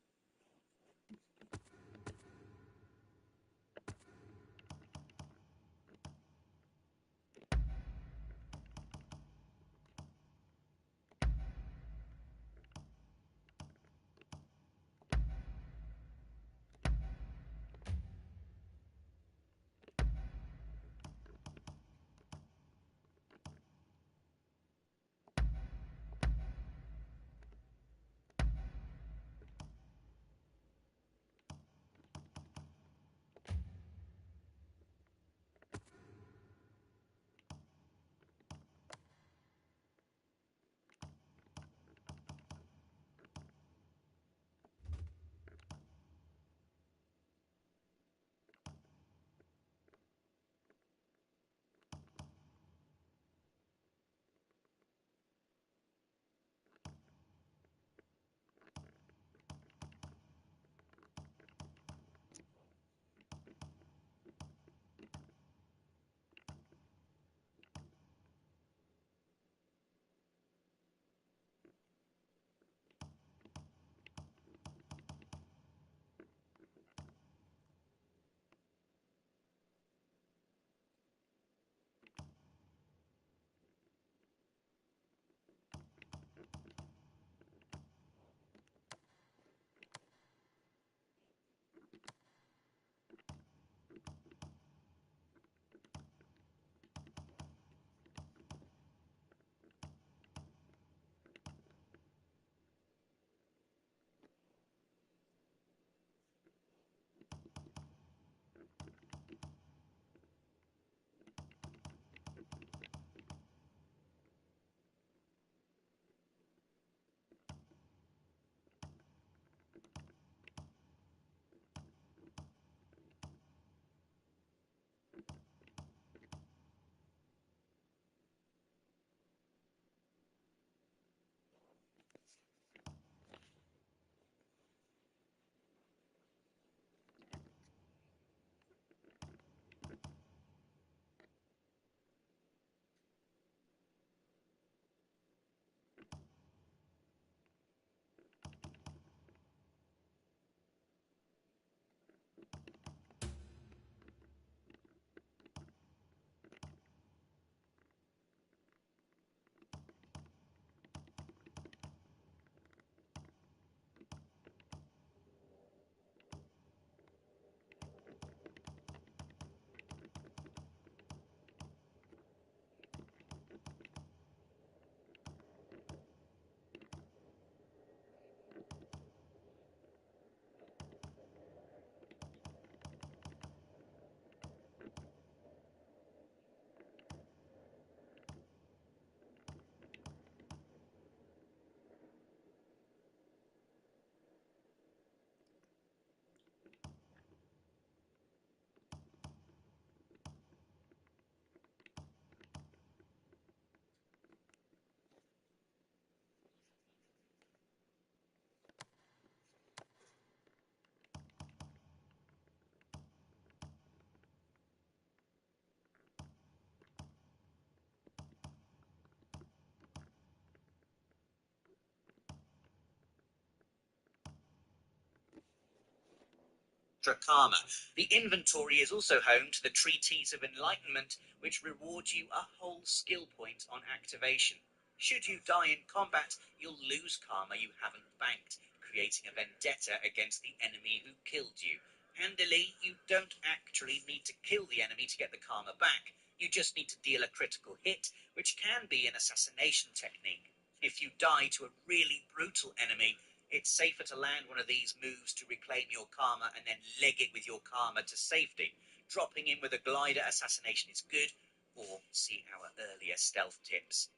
extra karma. The inventory is also home to the Treatise of Enlightenment, which rewards you a whole skill point on activation. Should you die in combat, you'll lose karma you haven't banked, creating a vendetta against the enemy who killed you. Handily, you don't actually need to kill the enemy to get the karma back. You just need to deal a critical hit, which can be an assassination technique. If you die to a really brutal enemy, it's safer to land one of these moves to reclaim your karma and then leg it with your karma to safety. Dropping in with a glider assassination is good, or see our earlier stealth tips.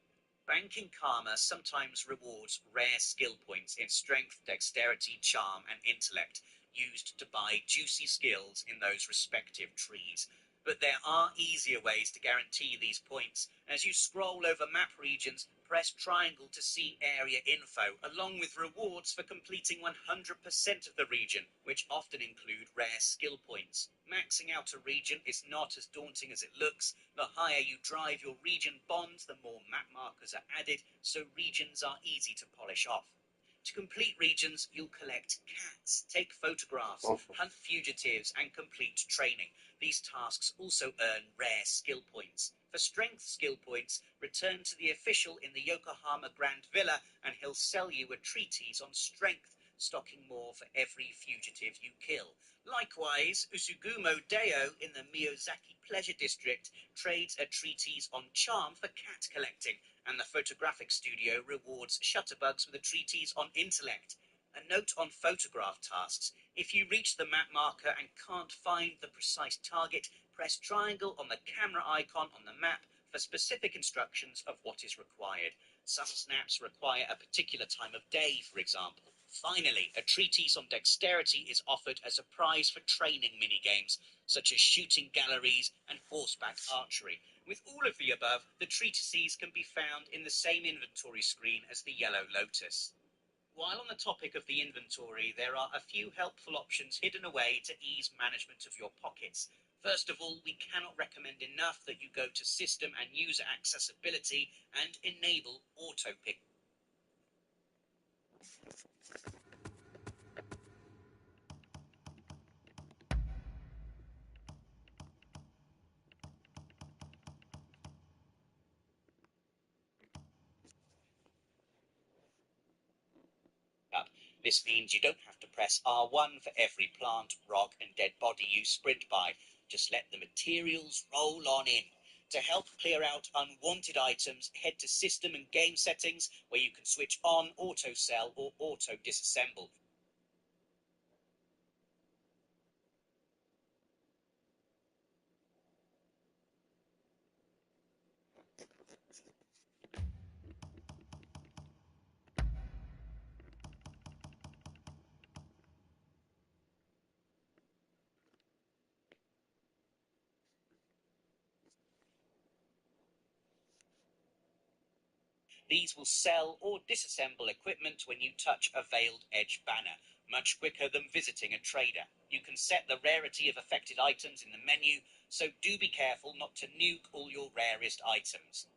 Banking karma sometimes rewards rare skill points in strength, dexterity, charm, and intellect, used to buy juicy skills in those respective trees. But there are easier ways to guarantee these points. As you scroll over map regions, press triangle to see area info, along with rewards for completing 100% of the region, which often include rare skill points. Maxing out a region is not as daunting as it looks. The higher you drive your region bonds, the more map markers are added, so regions are easy to polish off. To complete regions, you'll collect cats, take photographs, hunt fugitives, and complete training. These tasks also earn rare skill points. For strength skill points, return to the official in the Yokohama Grand Villa and he'll sell you a treatise on strength, stocking more for every fugitive you kill. Likewise, Usugumo Deo in the Miyazaki Pleasure District trades a treatise on charm for cat collecting, and the photographic studio rewards shutterbugs with a treatise on intellect. A note on photograph tasks. If you reach the map marker and can't find the precise target, press triangle on the camera icon on the map for specific instructions of what is required. Some snaps require a particular time of day, for example. Finally, a treatise on dexterity is offered as a prize for training minigames, such as shooting galleries and horseback archery. With all of the above, the treatises can be found in the same inventory screen as the Yellow Lotus. While on the topic of the inventory, there are a few helpful options hidden away to ease management of your pockets. First of all, we cannot recommend enough that you go to System and User Accessibility and enable auto-pick. This means you don't have to press R1 for every plant, rock and dead body you sprint by. Just let the materials roll on in. To help clear out unwanted items, head to System and Game Settings, where you can switch on Auto Sell or Auto Disassemble. These will sell or disassemble equipment when you touch a Veiled Edge banner, much quicker than visiting a trader. You can set the rarity of affected items in the menu, so do be careful not to nuke all your rarest items.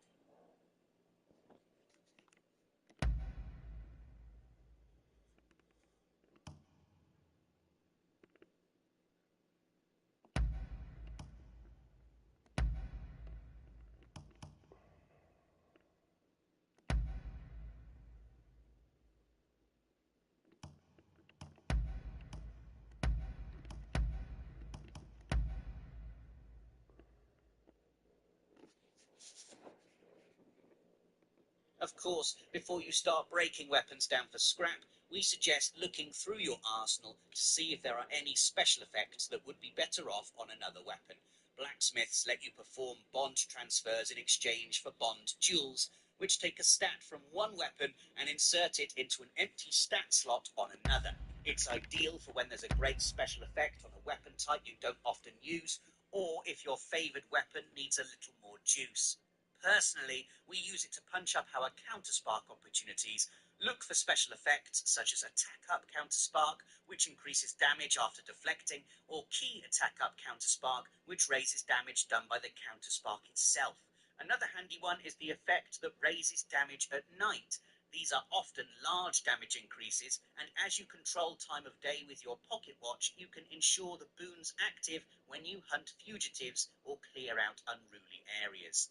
Of course, before you start breaking weapons down for scrap, we suggest looking through your arsenal to see if there are any special effects that would be better off on another weapon. Blacksmiths let you perform bond transfers in exchange for bond jewels, which take a stat from one weapon and insert it into an empty stat slot on another. It's ideal for when there's a great special effect on a weapon type you don't often use, or if your favoured weapon needs a little more juice. Personally, we use it to punch up our counterspark opportunities. Look for special effects such as Attack Up Counterspark, which increases damage after deflecting, or Key Attack Up Counterspark, which raises damage done by the counterspark itself. Another handy one is the effect that raises damage at night. These are often large damage increases, and as you control time of day with your pocket watch, you can ensure the boon's active when you hunt fugitives or clear out unruly areas.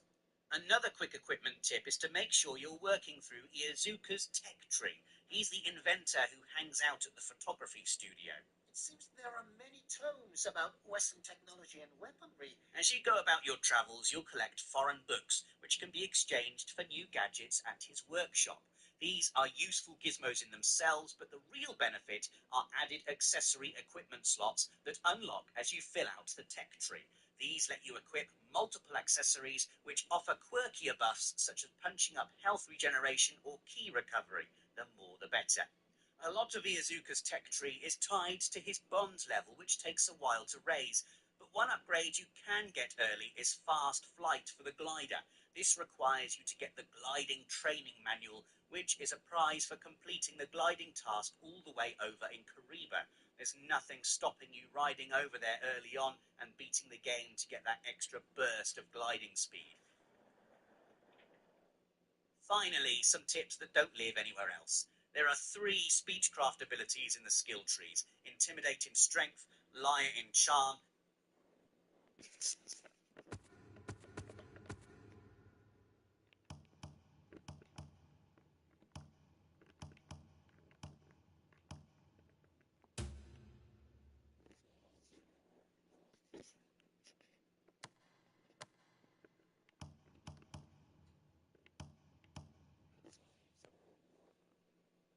Another quick equipment tip is to make sure you're working through Iizuka's tech tree. He's the inventor who hangs out at the photography studio. It seems there are many tomes about Western technology and weaponry. As you go about your travels, you'll collect foreign books, which can be exchanged for new gadgets at his workshop. These are useful gizmos in themselves, but the real benefit are added accessory equipment slots that unlock as you fill out the tech tree. These let you equip multiple accessories which offer quirkier buffs such as punching up health regeneration or key recovery. The more the better. A lot of Iizuka's tech tree is tied to his bond level, which takes a while to raise. But one upgrade you can get early is fast flight for the glider. This requires you to get the gliding training manual, which is a prize for completing the gliding task all the way over in Kariba. There's nothing stopping you riding over there early on and beating the game to get that extra burst of gliding speed. Finally, some tips that don't live anywhere else. There are 3 speechcraft abilities in the skill trees: Intimidate in Strength, Liar in Charm,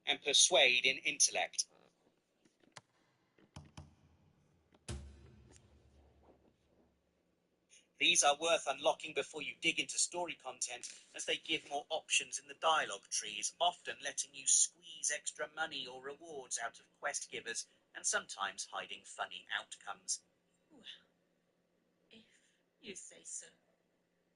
and Persuade in Intellect. These are worth unlocking before you dig into story content, as they give more options in the dialogue trees, often letting you squeeze extra money or rewards out of quest givers, and sometimes hiding funny outcomes. Well, if you say so.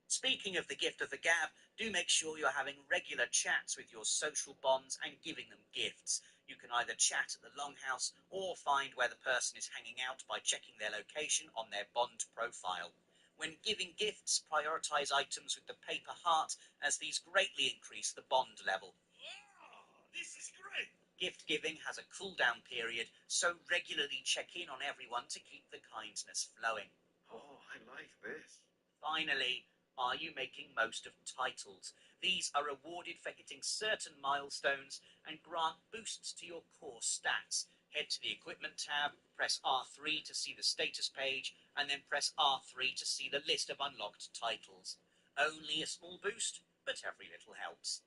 Speaking of the gift of the gab, do make sure you're having regular chats with your social bonds and giving them gifts. You can either chat at the Longhouse or find where the person is hanging out by checking their location on their bond profile. When giving gifts, prioritise items with the paper heart, as these greatly increase the bond level. Oh, this is great! Gift giving has a cooldown period, so regularly check in on everyone to keep the kindness flowing. Oh, I like this. Finally, are you making most of titles? These are rewarded for hitting certain milestones and grant boosts to your core stats. Head to the Equipment tab, press R3 to see the status page, and then press R3 to see the list of unlocked titles. Only a small boost, but every little helps.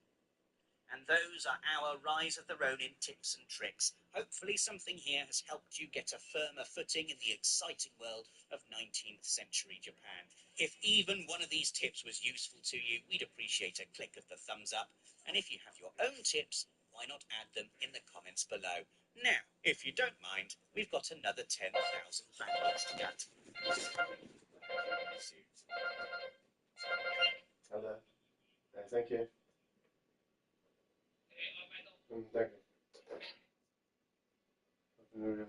And those are our Rise of the Ronin tips and tricks. Hopefully something here has helped you get a firmer footing in the exciting world of 19th century Japan. If even one of these tips was useful to you, we'd appreciate a click of the thumbs up. And if you have your own tips, why not add them in the comments below? Now, if you don't mind, we've got another 10,000 backwards to get. Hello. Thank you. Thank you.